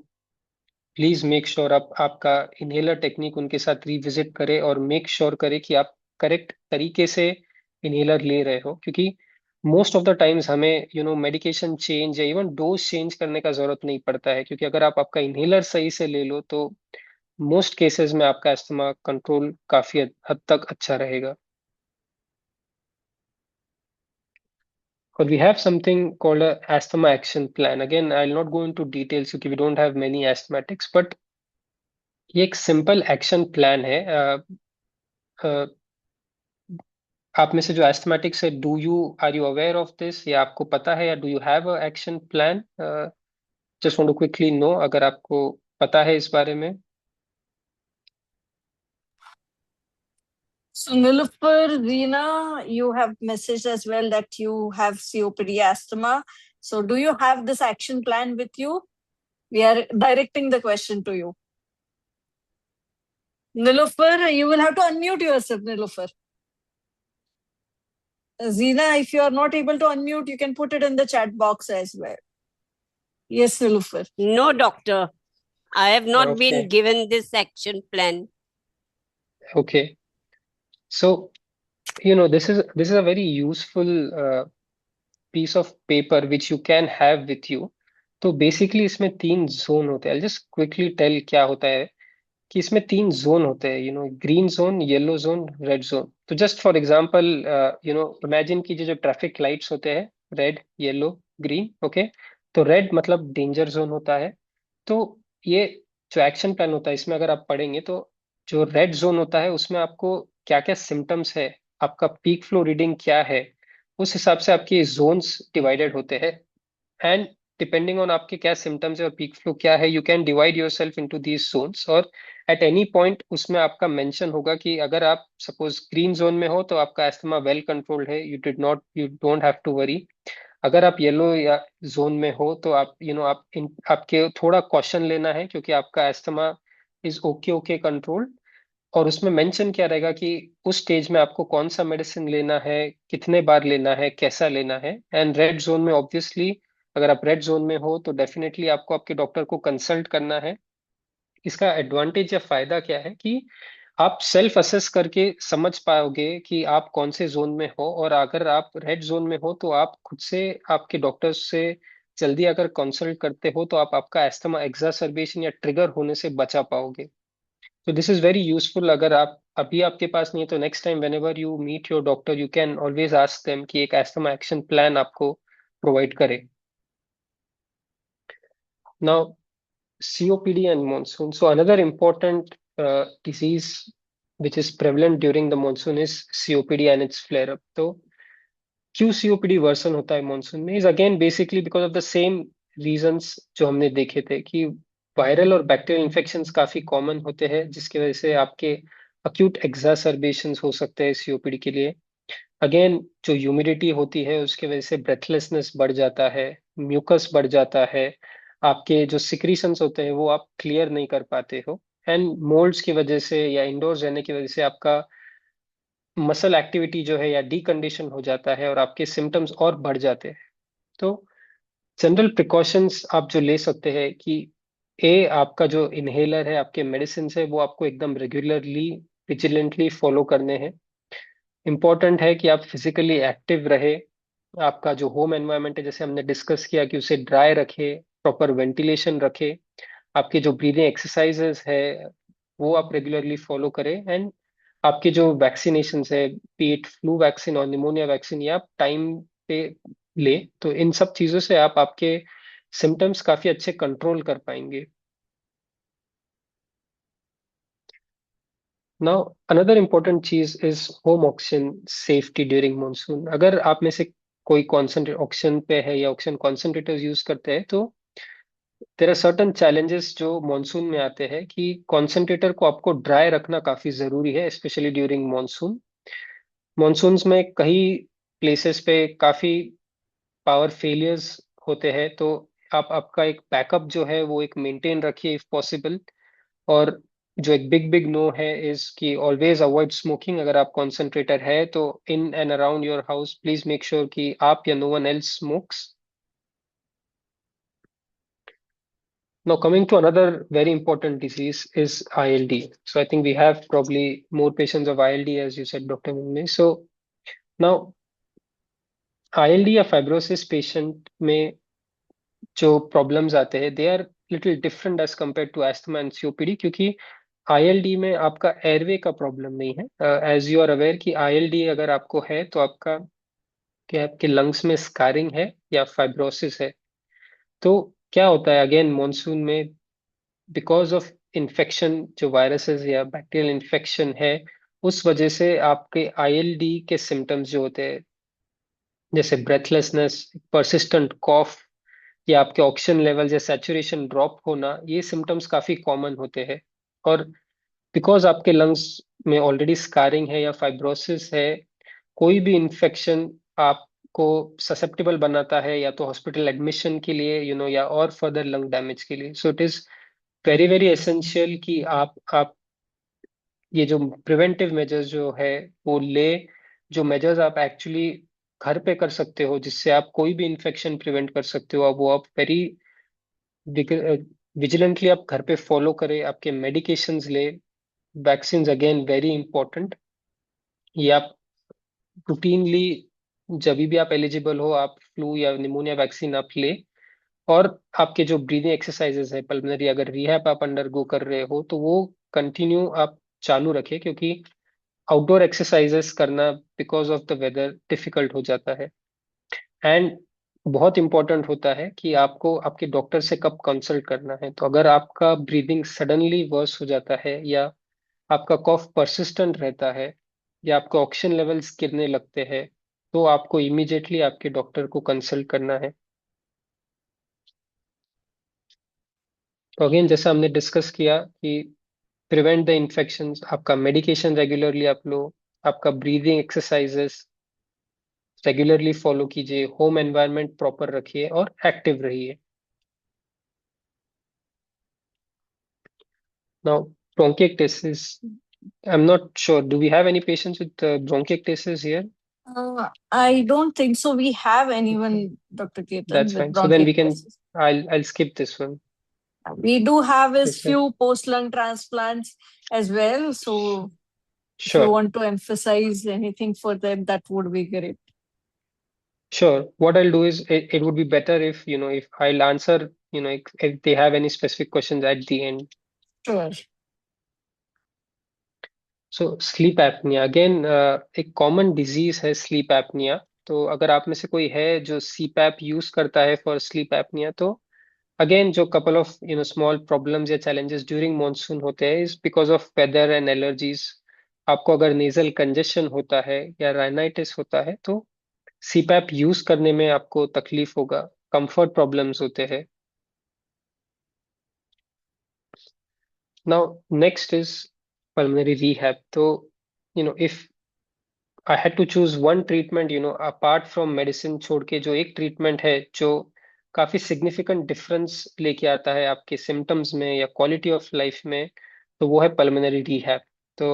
प्लीज मेक श्योर आप आपका इनहेलर टेक्निक उनके साथ रिविजिट करें और मेक श्योर करें कि आप करेक्ट तरीके से इनहेलर ले रहे हो। क्योंकि मोस्ट ऑफ द टाइम्स हमें मेडिकेशन चेंज या इवन डोज चेंज करने का जरूरत नहीं पड़ता है, क्योंकि अगर आप आपका इनहेलर सही से ले लो तो मोस्ट केसेस में आपका अस्थमा कंट्रोल काफी हद तक अच्छा रहेगा। Or we have something called a asthma action plan. Again, I'll not go into details क्योंकि we don't have many asthmatics, but ये एक सिंपल एक्शन प्लान है। अ, आप में से जो एस्थमेटिक्स है, are you aware of this, या आपको पता है, या do you have a action plan? Just want to quickly know अगर आपको पता है इस बारे में। So Nilufar, Reena, you have messaged as well that you have COPD asthma. So do you have this action plan with you? We are directing the question to you. Nilufar, you will have to unmute yourself, Nilufar. Zeena, if you are not able to unmute, you can put it in the chat box as well. Yes, Nilufar. No, doctor. I have not Okay. been given this action plan. Okay. So, this is a very useful piece of paper which you can have with you. तो basically इसमें 3 zone होते हैं। Just quickly tell क्या होता है कि इसमें 3 zone होते हैं, green zone, yellow zone, red zone. तो जस्ट फॉर एग्जांपल इमेजिन कीजिए जो ट्रैफिक लाइट्स होते हैं, रेड, येलो, ग्रीन। ओके, तो रेड मतलब डेंजर जोन होता है। तो ये जो एक्शन प्लान होता है इसमें अगर आप पढ़ेंगे तो जो रेड जोन होता है उसमें आपको क्या क्या सिम्टम्स है, आपका पीक फ्लो रीडिंग क्या है, उस हिसाब से आपके जोन्स डिवाइडेड होते हैं। एंड डिपेंडिंग ऑन आपके क्या सिम्टम्स है और पीक फ्लो क्या है, you can divide yourself into these zones. और एट एनी पॉइंट उसमें आपका मेंशन होगा कि अगर आप सपोज ग्रीन जोन में हो तो आपका एस्थमा वेल कंट्रोल्ड है, you don't have to worry. अगर आप येलो या जोन में हो तो आप आपके थोड़ा कॉशन लेना है, क्योंकि आपका एस्थमा इज ओके कंट्रोल्ड। और उसमें मेंशन क्या रहेगा कि उस स्टेज में आपको कौन सा मेडिसिन लेना है, कितने बार लेना है, कैसा लेना है। एंड रेड जोन में ऑब्वियसली अगर आप रेड जोन में हो तो डेफिनेटली आपको आपके डॉक्टर को कंसल्ट करना है। इसका एडवांटेज या फायदा क्या है कि आप सेल्फ असेस करके समझ पाओगे कि आप कौन से जोन में हो, और अगर आप रेड जोन में हो तो आप खुद से आपके डॉक्टर से जल्दी अगर कंसल्ट करते हो तो आप आपका एस्थमा एक्सासर्बेशन या ट्रिगर होने से बचा पाओगे। तो दिस इज वेरी यूजफुल। अगर आप अभी आपके पास नहीं है तो next time whenever you meet your doctor you can always ask them कि एक एस्थमा एक्शन प्लान आपको प्रोवाइड करे। Now COPD and monsoon. So another important disease which is prevalent during the monsoon is COPD and its flare-up. तो क्यों COPD version होता है monsoon में? Is again basically because of the same reasons जो हमने देखे थे कि वायरल और बैक्टीरियल इन्फेक्शंस काफी कॉमन होते हैं, जिसकी वजह से आपके अक्यूट एक्सासर्बेशंस हो सकते हैं COPD के लिए। अगेन जो ह्यूमिडिटी होती है उसकी वजह से ब्रेथलेसनेस बढ़ जाता है, म्यूकस बढ़ जाता है, आपके जो सिक्रीशंस होते हैं वो आप क्लियर नहीं कर पाते हो। एंड मोल्ड्स की वजह से या इंडोर्स रहने की वजह से आपका मसल एक्टिविटी जो है या डीकंडीशन हो जाता है और आपके सिम्टम्स और बढ़ जाते हैं। तो जनरल प्रिकॉशंस आप जो ले सकते हैं कि आपका जो इनहेलर है, आपके मेडिसिन है, वो आपको एकदम रेगुलरली विजिलेंटली फॉलो करने हैं। इम्पॉर्टेंट है कि आप फिजिकली एक्टिव रहे, आपका जो होम एनवायरनमेंट है जैसे हमने डिस्कस किया कि उसे ड्राई रखे, प्रॉपर वेंटिलेशन रखे, आपके जो ब्रीदिंग एक्सरसाइजेस है वो आप रेगुलरली फॉलो करें। एंड आपके जो वैक्सीनेशन है, पीट फ्लू वैक्सीन और निमोनिया वैक्सीन, ये आप टाइम पे ले। तो इन सब चीजों से आप आपके सिम्टम्स काफी अच्छे कंट्रोल कर पाएंगे। नाउ अनदर इम्पोर्टेंट चीज is home oxygen safety during monsoon. अगर आप में से कोई कॉन्सेंट्रेट ऑक्सीजन पे है या ऑक्सीजन कॉन्सेंट्रेटर्स यूज करते हैं, तो देयर आर सर्टन चैलेंजेस जो मानसून में आते हैं कि कॉन्सेंट्रेटर को आपको ड्राई रखना काफी जरूरी है, स्पेशली ड्यूरिंग मानसून। मानसून्स में कई प्लेसेस पे काफी पावर फेलियर्स होते हैं, तो आप आपका एक बैकअप जो है वो एक मेंटेन रखिए इफ पॉसिबल। और जो एक बिग बिग नो है इज कि ऑलवेज अवॉइड स्मोकिंग। अगर आप कॉन्सेंट्रेटर है तो in and around your house please make sure कि आप या no one else smokes. Now, coming to another very important disease is ILD. So, I think we have probably more patients of ILD, as you said, Dr. Minmay. So, now ILD या fibrosis patient में जो problems आते हैं, they are little different as compared to asthma and COPD, क्योंकि ILD में आपका airway का problem नहीं है। एज यू आर अवेयर कि ILD अगर आपको है तो आपका क्या आपके लंग्स में स्कारिंग है या फाइब्रोसिस है। तो क्या होता है अगेन मॉनसून में, बिकॉज ऑफ इन्फेक्शन, जो वायरसेस या बैक्टीरियल इन्फेक्शन है, उस वजह से आपके आईएलडी के सिम्टम्स जो होते हैं, जैसे ब्रेथलेसनेस, परसिस्टेंट कॉफ, या आपके ऑक्सीजन लेवल या सैचुरेशन ड्रॉप होना, ये सिम्टम्स काफी कॉमन होते हैं। और बिकॉज आपके लंग्स में ऑलरेडी स्कारिंग है या फाइब्रोसिस है, कोई भी इन्फेक्शन आपको ससेप्टेबल बनाता है या तो हॉस्पिटल एडमिशन के लिए या और फर्दर लंग डैमेज के लिए। So it is very very essential कि आप ये जो प्रिवेंटिव मेजर्स जो है वो ले, जो मेजर्स आप एक्चुअली घर पे कर सकते हो जिससे आप कोई भी इन्फेक्शन प्रिवेंट कर सकते हो, अब वो आप वेरी विजिलेंटली आप घर पे फॉलो करें। आपके मेडिकेशंस ले, वैक्सीन अगेन वेरी इंपॉर्टेंट, ये आप रूटीनली जब भी आप एलिजिबल हो आप फ्लू या निमोनिया वैक्सीन आप ले। और आपके जो ब्रीदिंग एक्सरसाइजेस है पल्मोनरी, अगर रिहैब आप अंडरगो कर रहे हो तो वो कंटिन्यू आप चालू रखें, क्योंकि आउटडोर एक्सरसाइजेस करना because of the weather difficult हो जाता है। एंड बहुत इंपॉर्टेंट होता है कि आपको आपके डॉक्टर से कब कंसल्ट करना है। तो अगर आपका ब्रीदिंग सडनली वर्स हो जाता है, या आपका कॉफ परसिस्टेंट रहता है, या आपके ऑक्सीजन लेवल्स गिरने लगते हैं, तो आपको इमीडिएटली आपके डॉक्टर को कंसल्ट करना है। तो अगेन जैसा हमने डिस्कस किया कि प्रिवेंट द इन्फेक्शंस, आपका मेडिकेशन रेगुलरली आप लो, आपका ब्रीदिंग एक्सरसाइजेस रेगुलरली फॉलो कीजिए, होम एनवायरनमेंट प्रॉपर रखिए और एक्टिव रहिए। Now bronchiectasis, I'm not sure, do we have any patients with bronchiectasis here? I don't think so. We have anyone, Dr. Ketan, That's with fine, so then we can bronchiectasis. I'll skip this one. We do have is Okay. few post-lung transplants as well. So if you Sure, want to emphasize anything for them, that would be great. sure. What I'll do is it would be better if if I'll answer if they have any specific questions at the end. Sure. So sleep apnoea again एक common disease है sleep apnea. तो अगर आप में से कोई है जो सीपैप यूज करता है फॉर स्लीप एपनिया, तो अगेन जो कपल ऑफ स्मॉल प्रॉब्लम्स या चैलेंजेस ड्यूरिंग मॉनसून होते हैं is because of weather and allergies. आपको अगर नेजल कंजेशन होता है या राइनाइटिस होता है तो सीपैप यूज करने में आपको तकलीफ होगा, कंफर्ट प्रॉब्लम्स होते हैं। Now next is pulmonary rehab. तो if I had to choose one treatment, apart from medicine, छोड़ के जो एक ट्रीटमेंट है जो काफी सिग्निफिकेंट डिफरेंस लेके आता है आपके सिम्टम्स में या क्वालिटी ऑफ लाइफ में, तो वो है पल्मोनरी रिहैब। तो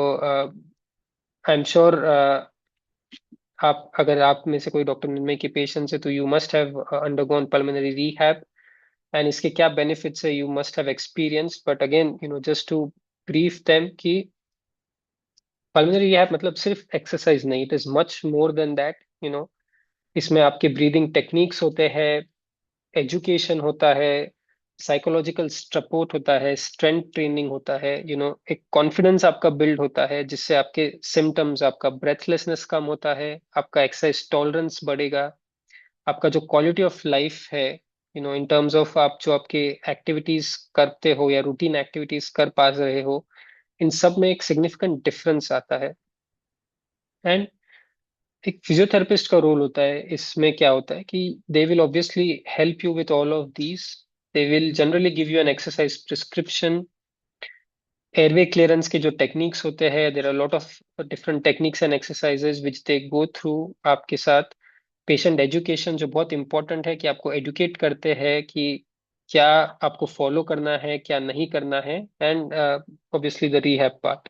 आई एम श्योर आप अगर आप में से कोई डॉक्टर निर्मय के पेशेंट्स है तो you must have undergone pulmonary rehab, and इसके क्या बेनिफिट्स है you must have experience. But again just to brief them कि पल्मोनरी रिहैब मतलब सिर्फ एक्सरसाइज नहीं, it is much more than that. इसमें आपके ब्रीदिंग टेक्निक्स होते हैं, एजुकेशन होता है, साइकोलॉजिकल सपोर्ट होता है, स्ट्रेंथ ट्रेनिंग होता है, एक कॉन्फिडेंस आपका बिल्ड होता है जिससे आपके सिम्टम्स, आपका ब्रेथलेसनेस कम होता है, आपका एक्सरसाइज टॉलरेंस बढ़ेगा, आपका जो क्वालिटी ऑफ लाइफ है इन टर्म्स ऑफ आप जो आपके एक्टिविटीज करते हो या रूटीन एक्टिविटीज कर पा रहे हो, इन सब में एक सिग्निफिकेंट डिफरेंस आता है। एंड एक फिजियोथेरेपिस्ट का रोल होता है इसमें, क्या होता है कि they will obviously help you with all of these. They will generally give you an exercise prescription. Airway clearance के जो टेक्निक्स होते हैं, there are lot of different techniques and exercises which they go through आपके साथ। Patient education जो बहुत important है, कि आपको एजुकेट करते हैं कि क्या आपको फॉलो करना है, क्या नहीं करना है। And obviously the rehab part.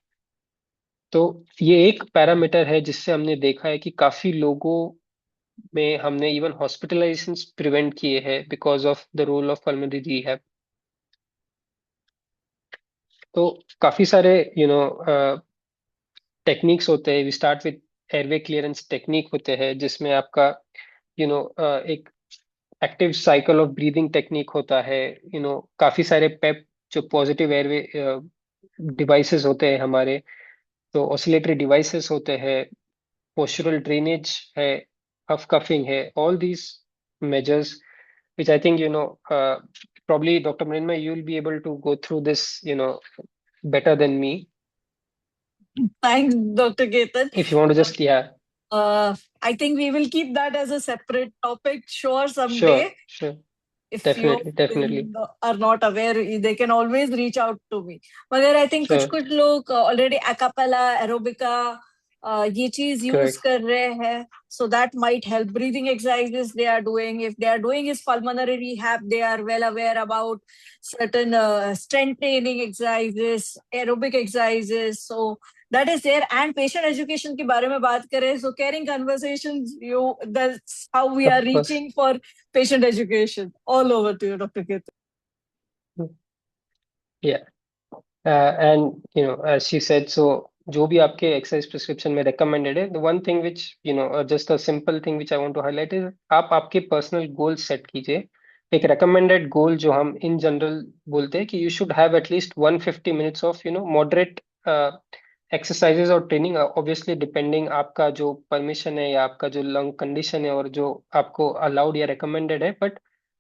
तो ये एक पैरामीटर है जिससे हमने देखा है कि काफी लोगों में हमने इवन हॉस्पिटलाइजेशंस प्रिवेंट किए हैं because of the role of pulmonary rehab. तो काफी सारे टेक्निक्स होते हैं। We start with airway clearance technique होते हैं, जिसमें आपका एक active cycle of breathing technique होता है। काफी सारे पेप जो पॉजिटिव एयरवे डिवाइसेस होते हैं हमारे, तो ऑसिलेटरी डिवाइसेस होते हैं, पोस्चरल ड्रेनेज है, हफ कफिंग है, all these measures which I think probably Dr. Mrinmay, you'll be able to go through this better than me. Thanks, Dr. Ketan. If you want to just, yeah. I think we will keep that as a separate topic, sure, Sure, someday. sure. If Definitely, you definitely. are not aware, they can always reach out to me. मगर I think Sure. कुछ लोग already acapella, aerobica ये चीज use Correct. कर रहे हैं, so that might help. Breathing exercises they are doing. If they are doing is pulmonary rehab, they are well aware about certain strength training exercises, aerobic exercises. So that is there. And patient education के बारे में बात करें, so caring conversations, that's how we Of are course. reaching for patient education. All over to you, Dr. Ketan. Yeah. And as she said, so जो भी आपके exercise prescription में recommended है, the one thing which just a simple thing which I want to highlight is आप आपके personal goal set कीजिए। एक recommended गोल जो हम इन जनरल बोलते हैं कि you should have at least 150 minutes of moderate exercises और ट्रेनिंग, ऑब्वियसली डिपेंडिंग आपका जो परमिशन है या आपका जो लंग कंडीशन है और जो आपको अलाउड या रिकमेंडेड है। But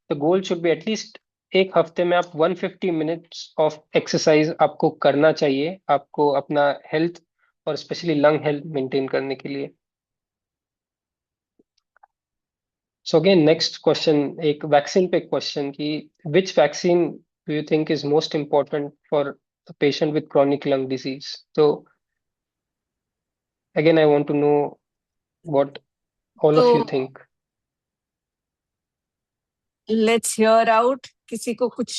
the goal should be at least एक हफ्ते में आप 150 मिनट्स ऑफ एक्सरसाइज आपको करना चाहिए, आपको अपना हेल्थ और स्पेशली लंग हेल्थ मेंटेन करने के लिए। सो अगेन नेक्स्ट क्वेश्चन, एक वैक्सीन पे क्वेश्चन कि विच vaccine do you think is most important for patient with chronic lung disease? तो again I want to know what all of you think. Let's hear out. किसी को कुछ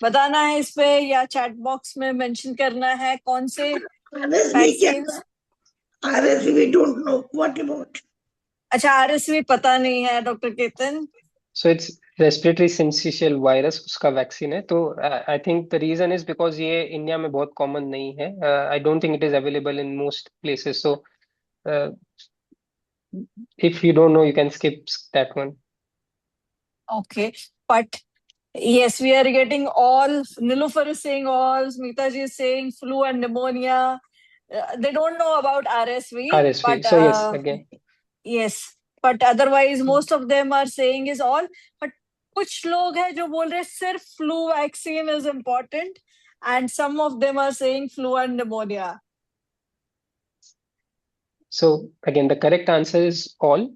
बताना है इस पे या चैट बॉक्स में मेंशन करना है कौन से vaccines? RSV we don't know. What about? अच्छा, RSV पता नहीं है doctor Ketan. So it's respiratory syncytial virus, उसका वैक्सीन है। तो I think the reason is because ये इंडिया में बहुत कॉमन नहीं है। I don't think it is available in most places. So if you don't know, you can skip that one. Okay, but yes, we are getting all. Nilofer is saying all. Smita ji is saying flu and pneumonia. They don't know about RSV. RSV. But, So yes, again. Yes, but otherwise most of them are saying is all. But कुछ लोग हैं जो बोल रहे हैं सिर्फ flu vaccine is important, and some of them are saying flu and pneumonia. So again, the correct answer is all.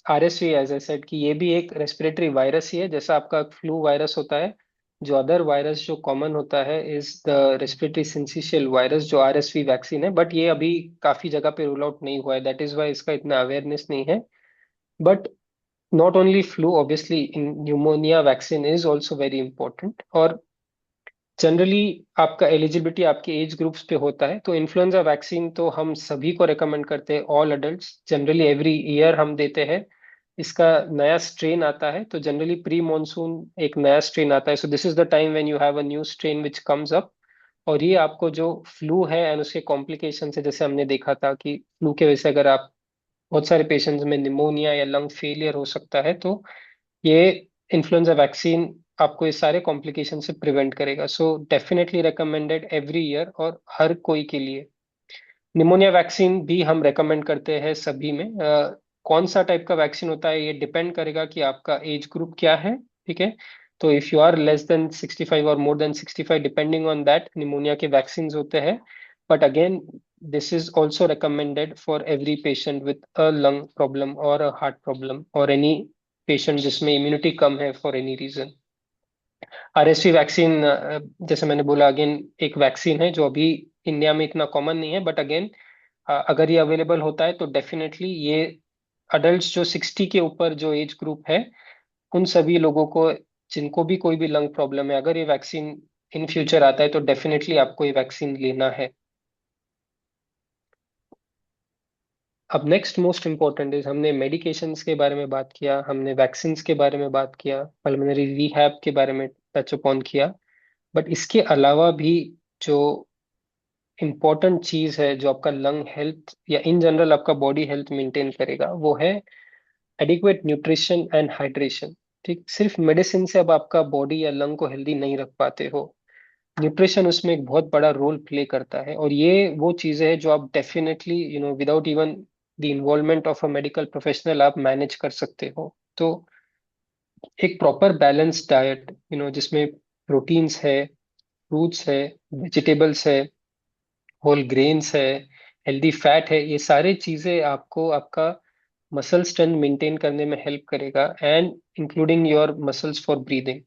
RSV, as I said, कि ये भी एक रेस्पिरेटरी वायरस ही है, जैसा आपका फ्लू वायरस होता है। जो अदर वायरस जो कॉमन होता है is the respiratory syncytial virus, जो RSV वैक्सीन है। बट ये अभी काफी जगह पे रूल आउट नहीं हुआ है, दैट इज वाई इसका इतना अवेयरनेस नहीं है। But not only flu, obviously pneumonia vaccine is also very important. और जनरली आपका एलिजिबिलिटी आपके एज ग्रुप्स पे होता है। तो इन्फ्लुएंजा वैक्सीन तो हम सभी को रेकमेंड करते हैं, all adults. Generally every year हम देते हैं। इसका नया स्ट्रेन आता है, तो जनरली प्री मॉनसून एक नया स्ट्रेन आता है। So this is the time when you have a new strain which comes up. और ये आपको जो फ्लू है एंड उसके कॉम्प्लिकेशन है, जैसे हमने देखा था कि फ्लू के वजह से अगर आप बहुत सारे पेशेंट्स में निमोनिया या लंग फेलियर हो सकता है, तो ये इन्फ्लुएंजा वैक्सीन आपको इस सारे कॉम्प्लिकेशन से प्रिवेंट करेगा। So definitely recommended every year और हर कोई के लिए। निमोनिया वैक्सीन भी हम रेकमेंड करते हैं सभी में। कौन सा टाइप का वैक्सीन होता है ये डिपेंड करेगा कि आपका एज ग्रुप क्या है, ठीक है। तो if you are less than 65 और more than 65, depending on that pneumonia के वैक्सीन होते हैं। But again this is also recommended for every patient with a lung problem और अ हार्ट प्रॉब्लम और एनी पेशेंट जिसमें इम्यूनिटी कम है for any reason. RSV vaccine, जैसे मैंने बोला, अगेन एक वैक्सीन है जो अभी इंडिया में इतना कॉमन नहीं है, बट अगेन अगर ये अवेलेबल होता है तो डेफिनेटली ये अडल्ट जो 60 के ऊपर जो एज ग्रुप है उन सभी लोगों को जिनको भी कोई भी लंग प्रॉब्लम है, अगर ये वैक्सीन इन फ्यूचर आता है तो डेफिनेटली आपको ये वैक्सीन लेना है। अब नेक्स्ट मोस्ट इम्पोर्टेंट इज, हमने मेडिकेशंस के बारे में बात किया, हमने वैक्सीन के बारे में बात किया, पल्मोनरी रिहैब के बारे में टच अपॉन किया, बट इसके अलावा भी जो इम्पोर्टेंट चीज है जो आपका लंग हेल्थ या इन जनरल आपका बॉडी हेल्थ मेंटेन करेगा वो है एडिक्वेट न्यूट्रिशन एंड हाइड्रेशन। ठीक, सिर्फ मेडिसिन से अब आपका बॉडी या लंग को हेल्दी नहीं रख पाते हो, न्यूट्रिशन उसमें एक बहुत बड़ा रोल प्ले करता है। और ये वो चीजें हैं जो आप definitely without even the involvement of a medical professional आप मैनेज कर सकते हो। तो एक प्रॉपर बैलेंस डाइट जिसमें प्रोटीन्स है, फ्रूट्स है, वेजिटेबल्स है, होल ग्रेन्स है, हेल्दी फैट है, ये सारी चीजें आपको आपका मसल स्ट्रेंथ मेंटेन करने में हेल्प करेगा, and including your muscles for breathing.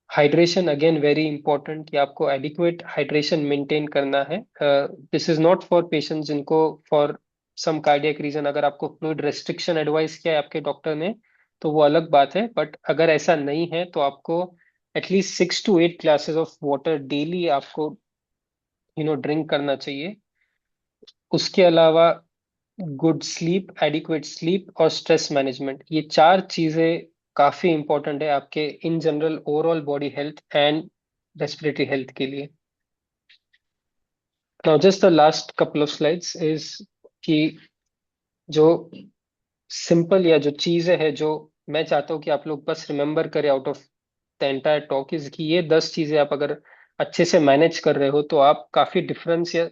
Hydration again very important कि आपको एडिक्वेट हाइड्रेशन मेंटेन करना है। This is not for patients जिनको फॉर सम कार्डियक रीजन अगर आपको फ्लूइड रेस्ट्रिक्शन एडवाइस किया है आपके डॉक्टर ने तो वो अलग बात है, बट अगर ऐसा नहीं है तो आपको at least 6 to 8 glasses of water daily आपको ड्रिंक करना चाहिए। उसके अलावा गुड स्लीप, एडिक्वेट स्लीप और स्ट्रेस मैनेजमेंट, ये चार चीजें काफी इंपॉर्टेंट है आपके in general overall body health and respiratory health के लिए। Now just the last couple of slides is कि जो सिंपल या जो चीजें है जो मैं चाहता हूँ कि आप लोग बस रिमेंबर करें out of the entire talk is कि ये 10 चीजें आप अगर अच्छे से मैनेज कर रहे हो तो आप काफी डिफरेंस या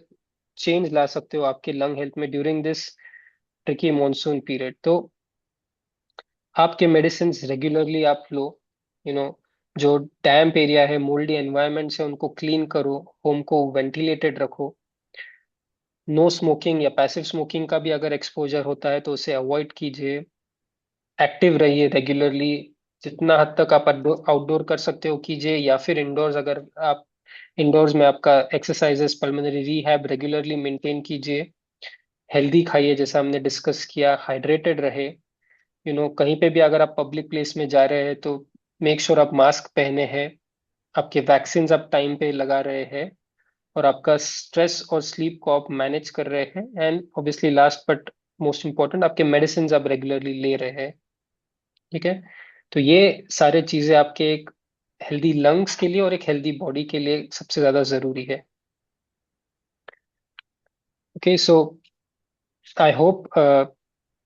चेंज ला सकते हो आपके लंग हेल्थ में during this tricky monsoon period. तो आपके मेडिसिन रेगुलरली आप लो, यू नो जो डैम्प एरिया है, मोल्डी एनवायरनमेंट है, उनको क्लीन करो, होम को वेंटिलेटेड रखो, नो स्मोकिंग या पैसिव स्मोकिंग का भी अगर एक्सपोजर होता है तो उसे अवॉइड कीजिए, एक्टिव रहिए रेगुलरली, जितना हद तक आप आउटडोर कर सकते हो कीजिए, या फिर इंडोर्स अगर आप इंडोर्स में आपका exercises pulmonary rehab regularly maintain कीजिए, हेल्दी खाइए जैसा हमने डिस्कस किया, हाइड्रेटेड रहे, कहीं पे भी अगर आप पब्लिक प्लेस में जा रहे हैं तो मेक श्योर आप मास्क पहने हैं, आपके वैक्सीन आप टाइम पे लगा रहे हैं, और आपका स्ट्रेस और स्लीप को आप मैनेज कर रहे हैं, and obviously last but most important आपके मेडिसिन आप रेगुलरली ले रहे हैं। ठीक है, तो ये सारे चीजें आपके एक हेल्दी लंग्स के लिए और एक हेल्दी बॉडी के लिए सबसे ज्यादा जरूरी है। ओके, सो आई होप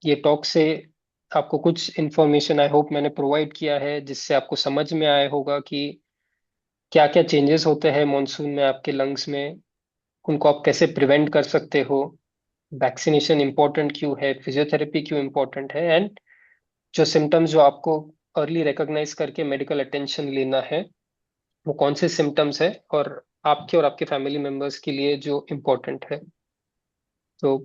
ये टॉक से आपको कुछ इंफॉर्मेशन आई होप मैंने प्रोवाइड किया है जिससे आपको समझ में आया होगा कि क्या क्या चेंजेस होते हैं मॉनसून में आपके लंग्स में, उनको आप कैसे प्रिवेंट कर सकते हो, वैक्सीनेशन इंपॉर्टेंट क्यों है, फिजियोथेरेपी क्यों इंपॉर्टेंट है, एंड जो सिम्टम्स जो आपको अर्ली रिकॉग्नाइज करके मेडिकल अटेंशन लेना है वो कौन से सिम्टम्स है और आपके और आपके फैमिली मेंबर्स के लिए जो इम्पोर्टेंट है। तो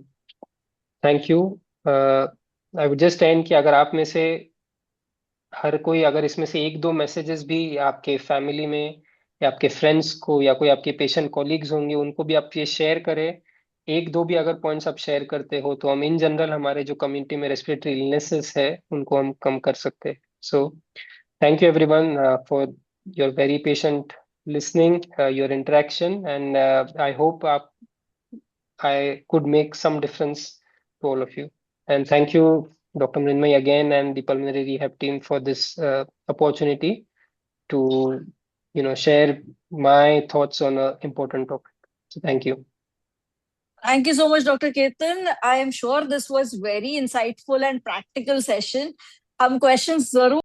thank you. I would just and कि अगर आप में से हर कोई अगर इसमें से एक दो मैसेजेस भी आपके फैमिली में या आपके फ्रेंड्स को या कोई आपके पेशेंट कॉलीग्स होंगे उनको भी आप ये शेयर करें, एक दो भी अगर पॉइंट्स आप शेयर करते हो तो हम इन जनरल हमारे जो कम्युनिटी में रेस्पिरेटरी इलनेसेस है उनको हम कम कर सकते हैं। सो thank you everyone for your very patient listening, your interaction, and I hope I could make some difference to all of you. And thank you, Dr. Mrinmay, again, and the pulmonary rehab team for this opportunity to, share my thoughts on an important topic. So thank you. Thank you so much, Dr. Ketan. I am sure this was very insightful and practical session. हम questions जरूर